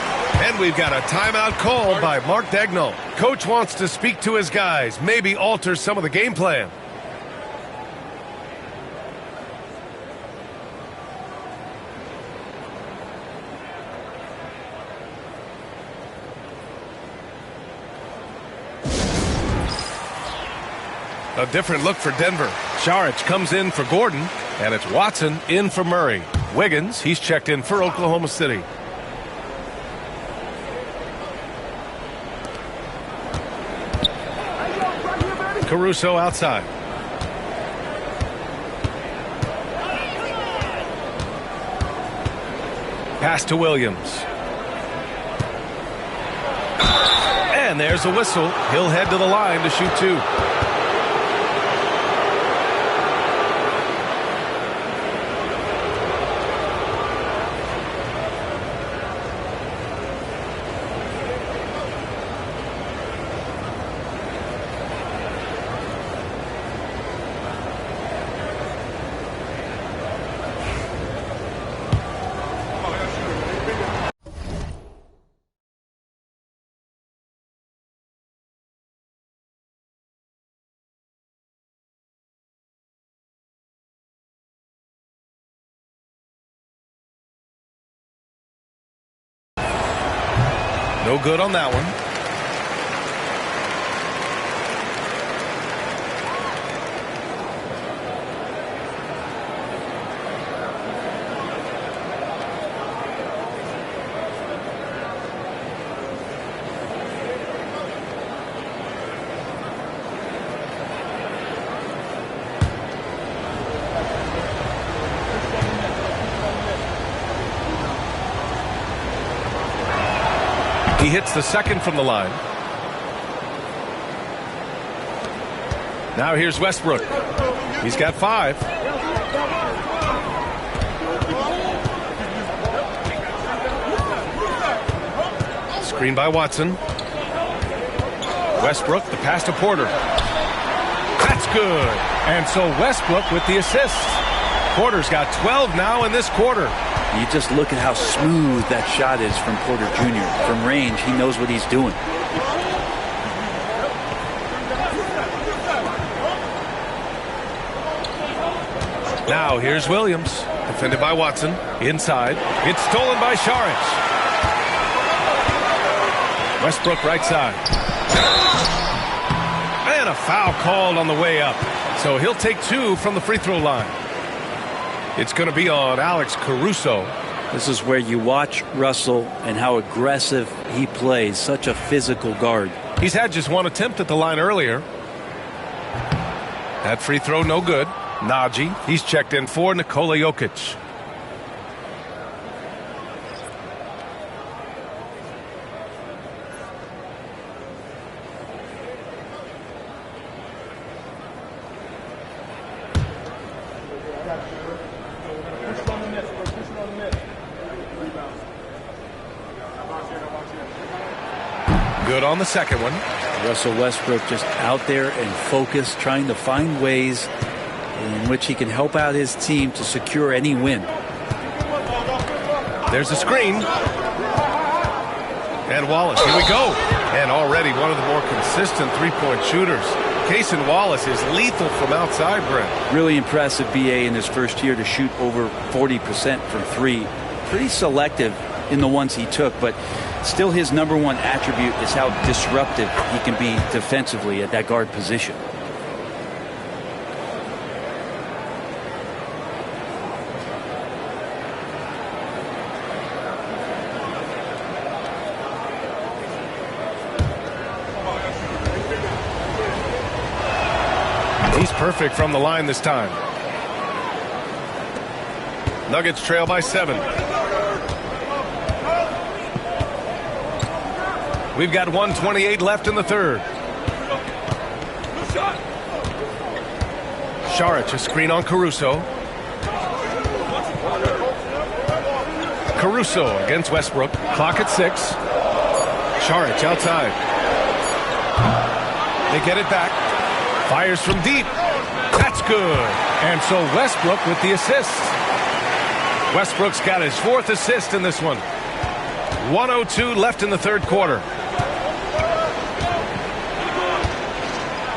And we've got a timeout called by Mark Daigneault. Coach wants to speak to his guys, maybe alter some of the game plan. A different look for Denver. Saric comes in for Gordon, and it's Watson in for Murray. Wiggins, he's checked in for Oklahoma City. Caruso outside. Pass to Williams. And there's a whistle. He'll head to the line to shoot 2. No good on that one. He hits the second from the line. Now here's Westbrook. He's got 5. Screen by Watson. Westbrook, the pass to Porter. That's good. And so Westbrook with the assist. Porter's got 12 now in this quarter. You just look at how smooth that shot is from Porter Jr. From range, he knows what he's doing. Now here's Williams, defended by Watson. Inside. It's stolen by Saric. Westbrook right side. And a foul called on the way up. So he'll take 2 from the free throw line. It's going to be on Alex Caruso. This is where you watch Russell and how aggressive he plays. Such a physical guard. He's had just 1 attempt at the line earlier. That free throw no good. Najee, he's checked in for Nikola Jokic. Good on the second one. Russell Westbrook just out there and focused, trying to find ways in which he can help out his team to secure any win. There's a screen. And Wallace, here we go. And already one of the more consistent three-point shooters. Cason Wallace is lethal from outside, Brent. Really impressive BA in his first year to shoot over 40% from three. Pretty selective in the ones he took, but still his number one attribute is how disruptive he can be defensively at that guard position. He's perfect from the line this time. Nuggets trail by 7. We've got 1:28 left in the third. Saric, a screen on Caruso. Caruso against Westbrook. Clock at 6. Saric outside. They get it back. Fires from deep. That's good. And so Westbrook with the assist. Westbrook's got his 4th assist in this one. 1:02 left in the third quarter.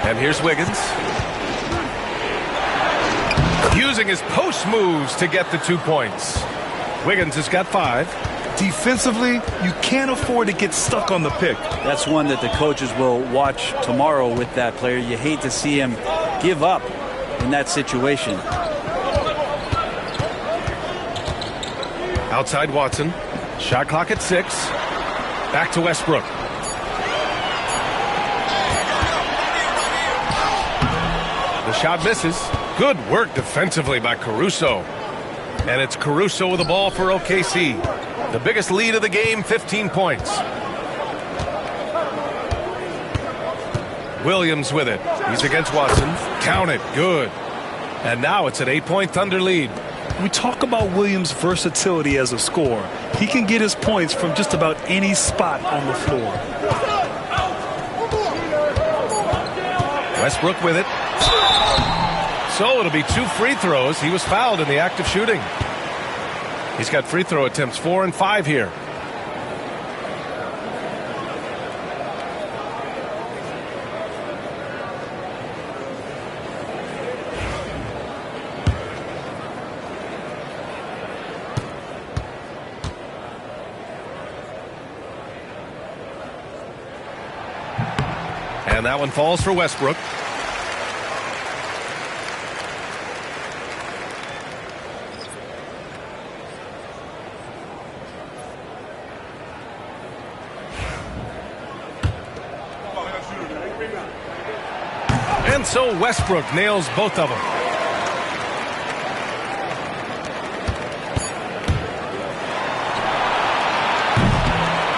And here's Wiggins. Using his post moves to get the 2 points. Wiggins has got 5. Defensively, you can't afford to get stuck on the pick. That's one that the coaches will watch tomorrow with that player. You hate to see him give up in that situation. Outside Watson. Shot clock at 6. Back to Westbrook. The shot misses. Good work defensively by Caruso. And it's Caruso with the ball for OKC. The biggest lead of the game, 15 points. Williams with it. He's against Watson. Count it. Good. And now it's an 8-point Thunder lead. We talk about Williams' versatility as a scorer. He can get his points from just about any spot on the floor. Westbrook with it. So it'll be 2 free throws. He was fouled in the act of shooting. He's got free throw attempts 4 and 5 here. And that one falls for Westbrook. And so Westbrook nails both of them.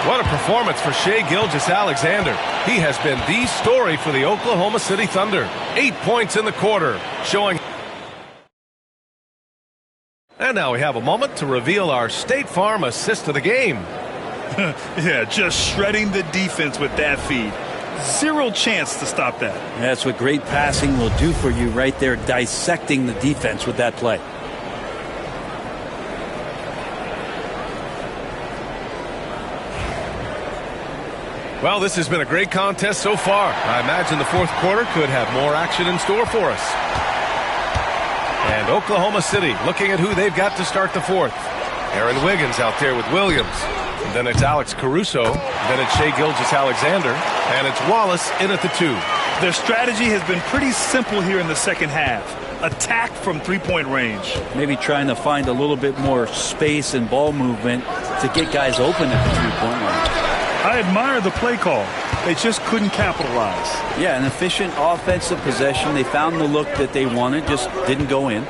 What a performance for Shai Gilgeous-Alexander. He has been the story for the Oklahoma City Thunder. 8 points in the quarter, showing. And now we have a moment to reveal our State Farm assist of the game. Yeah, just shredding the defense with that feed. Zero chance to stop that. That's what great passing will do for you right there, dissecting the defense with that play. Well, this has been a great contest so far. I imagine the fourth quarter could have more action in store for us. And Oklahoma City looking at who they've got to start the fourth. Aaron Wiggins out there with Williams. And then it's Alex Caruso. Then it's Shai Gilgeous-Alexander. And it's Wallace in at the 2. Their strategy has been pretty simple here in the second half. Attack from three-point range. Maybe trying to find a little bit more space and ball movement to get guys open at the three-point line. I admire the play call. They just couldn't capitalize. Yeah, an efficient offensive possession. They found the look that they wanted, just didn't go in.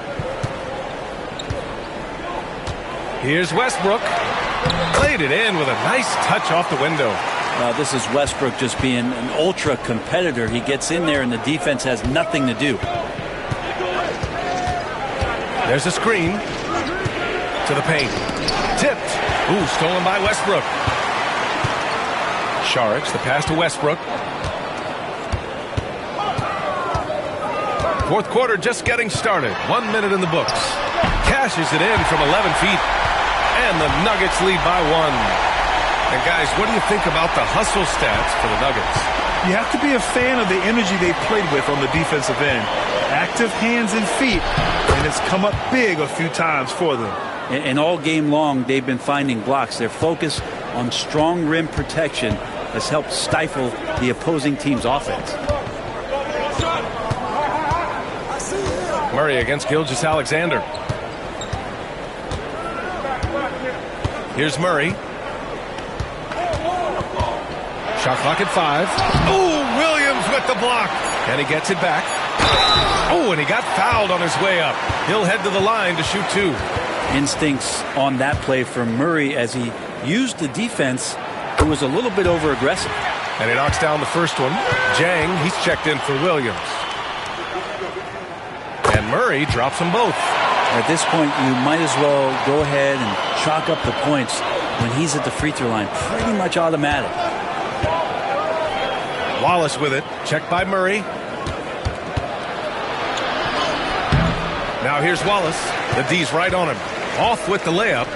Here's Westbrook. Played it in with a nice touch off the window. This is Westbrook just being an ultra competitor. He gets in there and the defense has nothing to do. There's a screen to the paint. Tipped. Ooh, stolen by Westbrook. Saric, the pass to Westbrook. Fourth quarter just getting started. 1 minute in the books. Cashes it in from 11 feet. And the Nuggets lead by 1. And guys, what do you think about the hustle stats for the Nuggets? You have to be a fan of the energy they played with on the defensive end. Active hands and feet, and it's come up big a few times for them. And all game long, they've been finding blocks. Their focus on strong rim protection has helped stifle the opposing team's offense. Murray against Gilgeous-Alexander. Here's Murray. Shot clock at 5. Oh, Williams with the block. And he gets it back. Oh, and he got fouled on his way up. He'll head to the line to shoot 2. Instincts on that play from Murray as he used the defense who was a little bit over-aggressive. And he knocks down the first one. Jang, he's checked in for Williams. And Murray drops them both. At this point, you might as well go ahead and chalk up the points when he's at the free throw line. Pretty much automatic. Wallace with it. Checked by Murray. Now here's Wallace. The D's right on him. Off with the layup.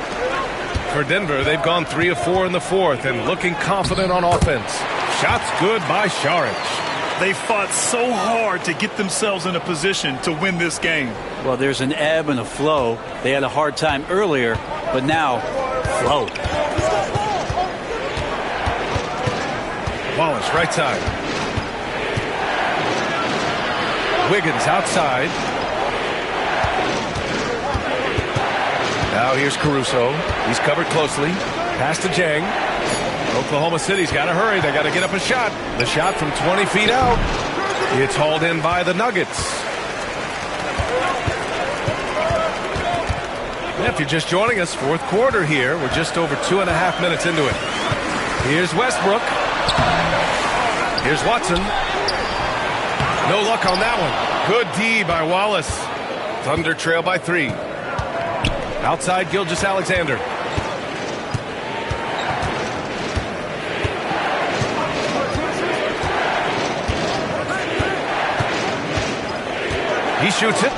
For Denver, they've gone 3 of 4 in the fourth and looking confident on offense. Shots good by Saric. They fought so hard to get themselves in a position to win this game. Well, there's an ebb and a flow. They had a hard time earlier, but now, flow. Wallace, right side. Wiggins outside. Now here's Caruso. He's covered closely. Pass to Jang. Oklahoma City's got to hurry. They got to get up a shot. The shot from 20 feet out. It's hauled in by the Nuggets. If you're just joining us, fourth quarter here. We're just over 2.5 minutes into it. Here's Westbrook. Here's Watson. No luck on that one. Good D by Wallace. Thunder trail by 3. Outside Gilgeous-Alexander. He shoots it.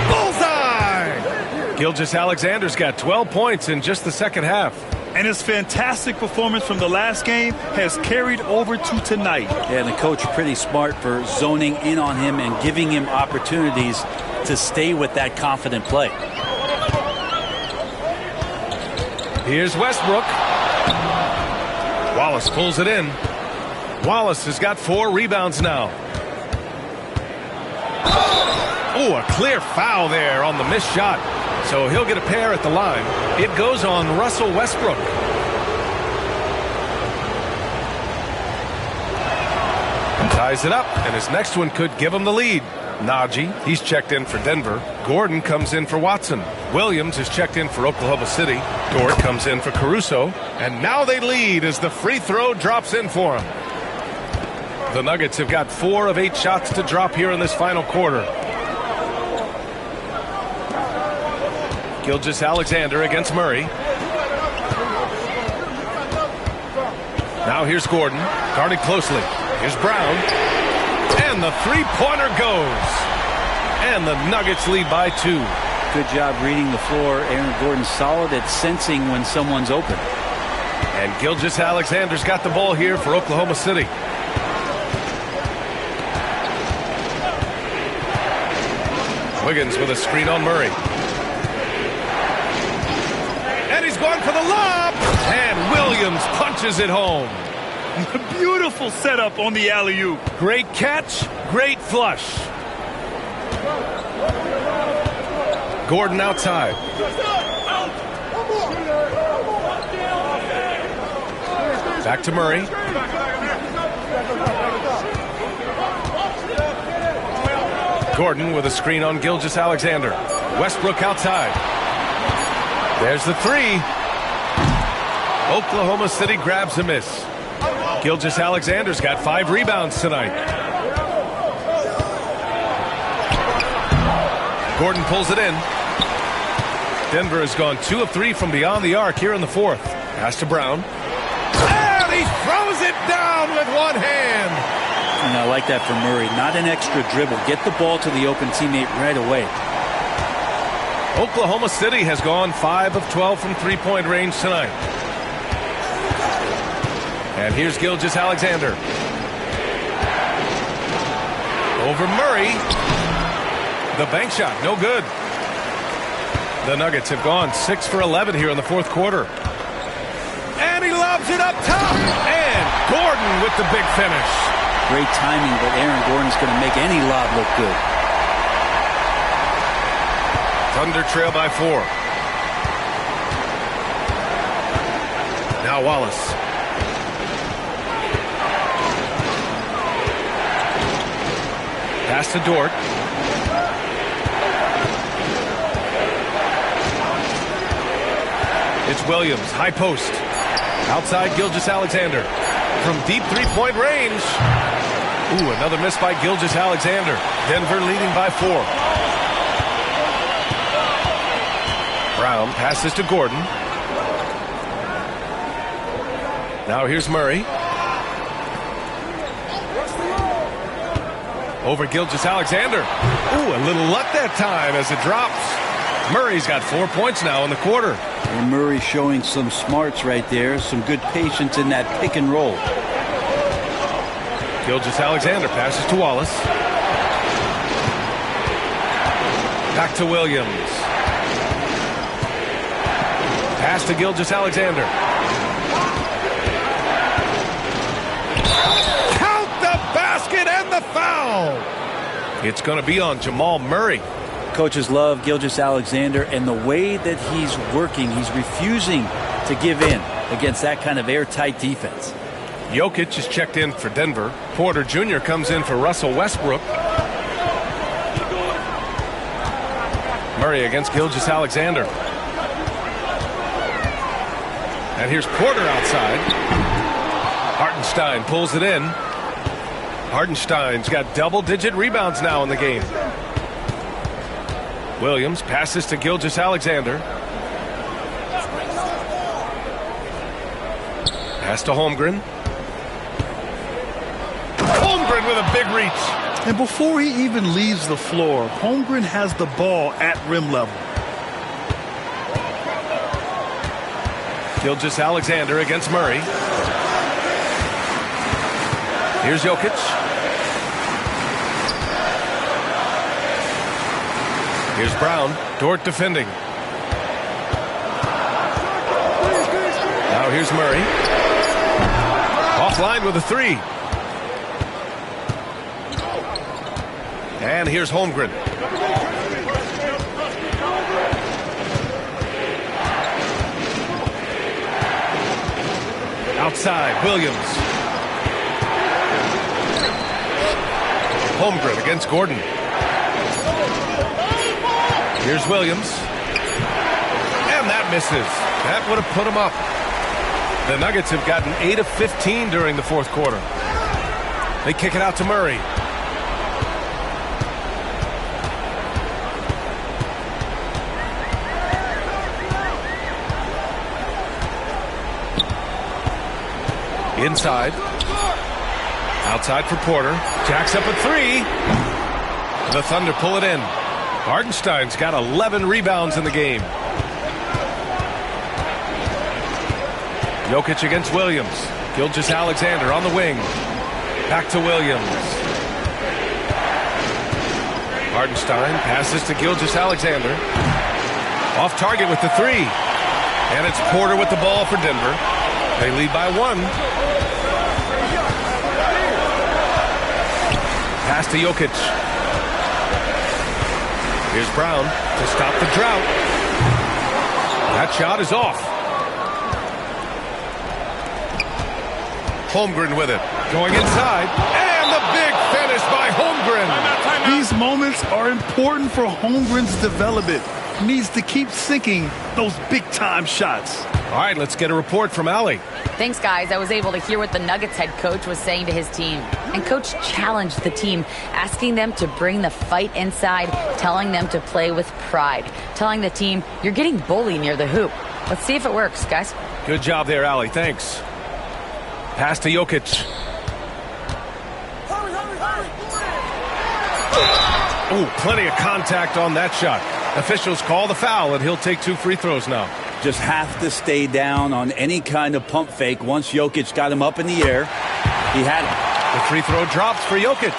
Bullseye! Gilgeous-Alexander's got 12 points in just the second half. And his fantastic performance from the last game has carried over to tonight. Yeah, and the coach pretty smart for zoning in on him and giving him opportunities to stay with that confident play. Here's Westbrook. Wallace pulls it in. Wallace has got 4 rebounds now. Oh, a clear foul there on the missed shot. So he'll get a pair at the line. It goes on Russell Westbrook. Ties it up, and his next one could give him the lead. Najee, he's checked in for Denver. Gordon comes in for Watson. Williams is checked in for Oklahoma City. Dort comes in for Caruso. And now they lead as the free throw drops in for him. The Nuggets have got 4 of 8 shots to drop here in this final quarter. Gilgeous-Alexander against Murray. Now here's Gordon, guarded closely. Here's Brown. And the three-pointer goes. And the Nuggets lead by 2. Good job reading the floor. Aaron Gordon solid at sensing when someone's open. And Gilgeous-Alexander's got the ball here for Oklahoma City. Wiggins with a screen on Murray. And he's going for the lob. And Williams punches it home. Beautiful setup on the alley-oop. Great catch, great flush. Gordon outside. Back to Murray. Gordon with a screen on Gilgeous-Alexander. Westbrook outside. There's the three. Oklahoma City grabs a miss. Gilgeous-Alexander's got 5 rebounds tonight. Gordon pulls it in. Denver has gone 2 of 3 from beyond the arc here in the fourth. Pass to Brown. And he throws it down with one hand. And I like that from Murray. Not an extra dribble. Get the ball to the open teammate right away. Oklahoma City has gone 5 of 12 from three-point range tonight. And here's Gilgeous-Alexander. Over Murray. The bank shot, no good. The Nuggets have gone 6 for 11 here in the fourth quarter. And he lobs it up top. And Gordon with the big finish. Great timing, but Aaron Gordon's going to make any lob look good. Thunder trail by 4. Now Wallace. Pass to Dort. It's Williams, high post. Outside Gilgeous-Alexander. From deep three-point range. Ooh, another miss by Gilgeous-Alexander. Denver leading by 4. Brown passes to Gordon. Now here's Murray. Over Gilgeous-Alexander. Ooh, a little luck that time as it drops. Murray's got 4 points now in the quarter. And Murray showing some smarts right there. Some good patience in that pick and roll. Gilgeous-Alexander passes to Wallace. Back to Williams. Pass to Gilgeous-Alexander. Count the basket and the foul. It's going to be on Jamal Murray. Coaches love Gilgeous-Alexander and the way that he's working. He's refusing to give in against that kind of airtight defense. Jokic is checked in for Denver. Porter Jr. comes in for Russell Westbrook. Murray against Gilgeous-Alexander. And here's Porter outside. Hartenstein pulls it in. Hartenstein's got double-digit rebounds now in the game. Williams passes to Gilgeous-Alexander. Pass to Holmgren. Holmgren with a big reach. And before he even leaves the floor, Holmgren has the ball at rim level. Gilgeous-Alexander against Murray. Here's Jokic. Here's Brown. Dort defending. Now here's Murray. Offline with a 3. And here's Holmgren. Outside, Williams. Holmgren against Gordon. Here's Williams. And that misses. That would have put him up. The Nuggets have gotten 8 of 15 during the fourth quarter. They kick it out to Murray. Inside. Outside for Porter. Jacks up a 3. The Thunder pull it in. Hartenstein's got 11 rebounds in the game. Jokic against Williams. Gilgeous-Alexander on the wing. Back to Williams. Hartenstein passes to Gilgeous-Alexander. Off target with the 3. And it's Porter with the ball for Denver. They lead by 1. Pass to Jokic. Here's Brown to stop the drought. That shot is off. Holmgren with it. Going inside. And the big finish by Holmgren. These moments are important for Holmgren's development. He needs to keep sinking those big-time shots. All right, let's get a report from Allie. Thanks, guys. I was able to hear what the Nuggets head coach was saying to his team. And coach challenged the team, asking them to bring the fight inside, telling them to play with pride, telling the team, you're getting bullied near the hoop. Let's see if it works, guys. Good job there, Allie. Thanks. Pass to Jokic. Ooh, plenty of contact on that shot. Officials call the foul, and he'll take 2 free throws now. Just have to stay down on any kind of pump fake. Once Jokic got him up in the air, he had it. The free throw drops for Jokic.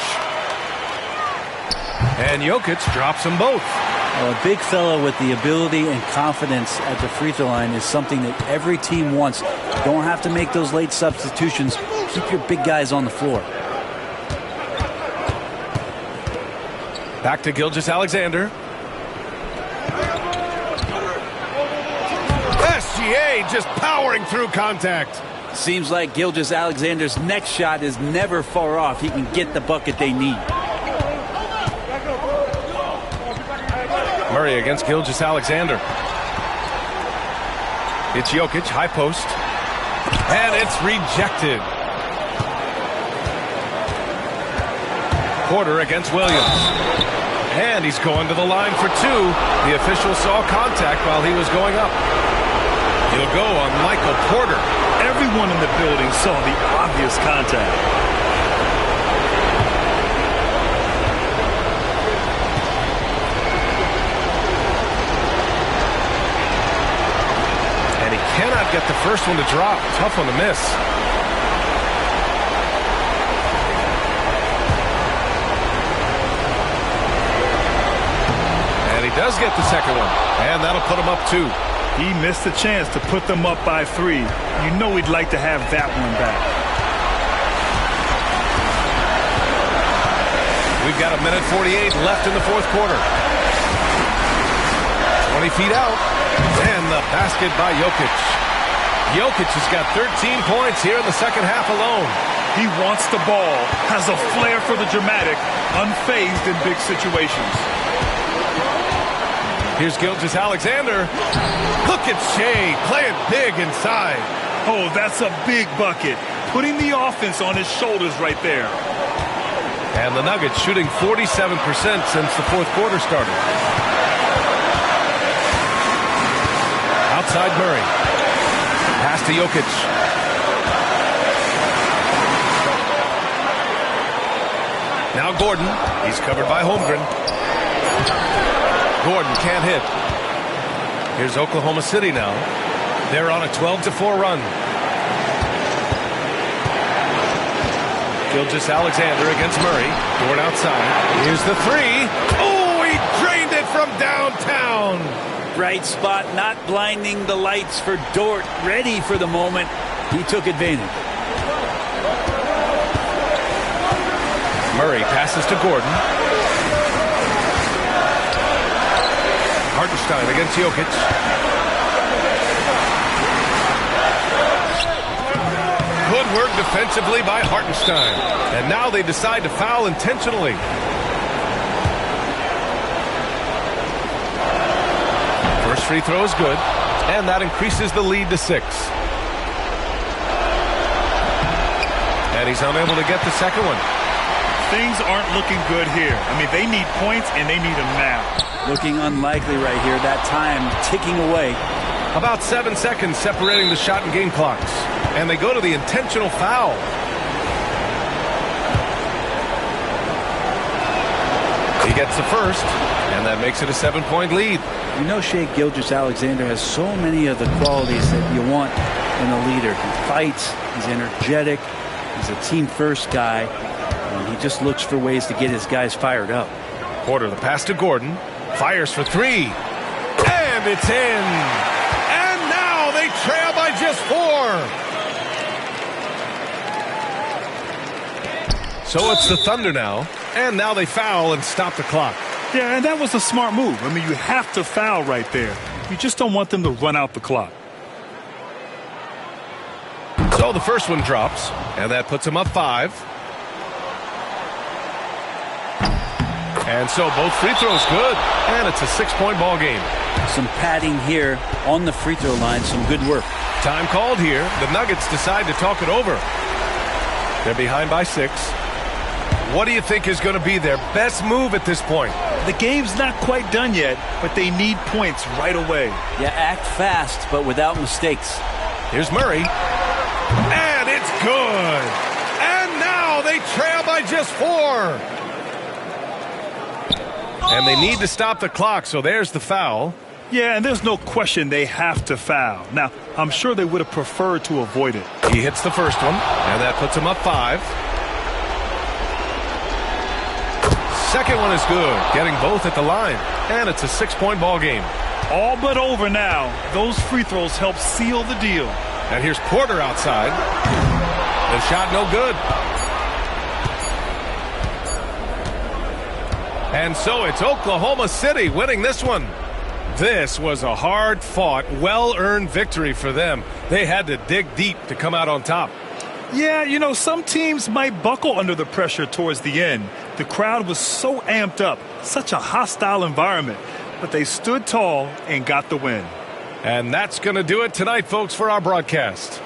And Jokic drops them both. Well, a big fella with the ability and confidence at the free throw line is something that every team wants. Don't have to make those late substitutions. Keep your big guys on the floor. Back to Gilgeous-Alexander. SGA just powering through contact. Seems like Gilgeous-Alexander's next shot is never far off. He can get the bucket they need. Murray against Gilgeous-Alexander. It's Jokic, high post. And it's rejected. Porter against Williams. And he's going to the line for 2. The official saw contact while he was going up. He'll go on Michael Porter. Everyone in the building saw the obvious contact. And he cannot get the first one to drop. Tough one to miss. And he does get the second one. And that'll put him up 2. He missed a chance to put them up by 3. You know he'd like to have that one back. We've got 1:48 left in the fourth quarter. 20 feet out. And the basket by Jokic. Jokic has got 13 points here in the second half alone. He wants the ball, has a flair for the dramatic, unfazed in big situations. Here's Gilgeous-Alexander. Look at Shea playing big inside. Oh, that's a big bucket. Putting the offense on his shoulders right there. And the Nuggets shooting 47% since the fourth quarter started. Outside Murray. Pass to Jokic. Now Gordon. He's covered by Holmgren. Gordon can't hit. Here's Oklahoma City now. They're on a 12-4 run. Gilgeous-Alexander against Murray. Dort outside. Here's the 3. Oh, he drained it from downtown. Bright spot, not blinding the lights for Dort. Ready for the moment. He took advantage. Murray passes to Gordon. Hartenstein against Jokic. Good work defensively by Hartenstein. And now they decide to foul intentionally. First free throw is good. And that increases the lead to 6. And he's unable to get the second one. Things aren't looking good here. I mean, they need points, and they need them now. Looking unlikely right here. That time ticking away. About 7 seconds separating the shot and game clocks. And they go to the intentional foul. He gets the first, and that makes it a 7-point lead. You know, Shai Gilgeous-Alexander has so many of the qualities that you want in a leader. He fights, he's energetic, he's a team-first guy, and he just looks for ways to get his guys fired up. Porter, the pass to Gordon, fires for 3, and it's in. And now they trail by just 4. So it's the Thunder now, and now they foul and stop the clock. Yeah, and that was a smart move. I mean, you have to foul right there. You just don't want them to run out the clock. So the first one drops, and that puts them up 5. And so both free throws good, and it's a 6-point ball game. Some padding here on the free throw line. Some good work. Time called here. The Nuggets decide to talk it over. They're behind by 6. What do you think is going to be their best move at this point? The game's not quite done yet, but they need points right away. Yeah, act fast, but without mistakes. Here's Murray. And it's good. And now they trail by just 4. And they need to stop the clock, so there's the foul. Yeah, and there's no question they have to foul. Now, I'm sure they would have preferred to avoid it. He hits the first one, and that puts him up 5. Second one is good, getting both at the line. And it's a 6-point ball game. All but over now. Those free throws help seal the deal. And here's Porter outside. The shot no good. And so it's Oklahoma City winning this one. This was a hard-fought, well-earned victory for them. They had to dig deep to come out on top. Yeah, you know, some teams might buckle under the pressure towards the end. The crowd was so amped up, such a hostile environment. But they stood tall and got the win. And that's going to do it tonight, folks, for our broadcast.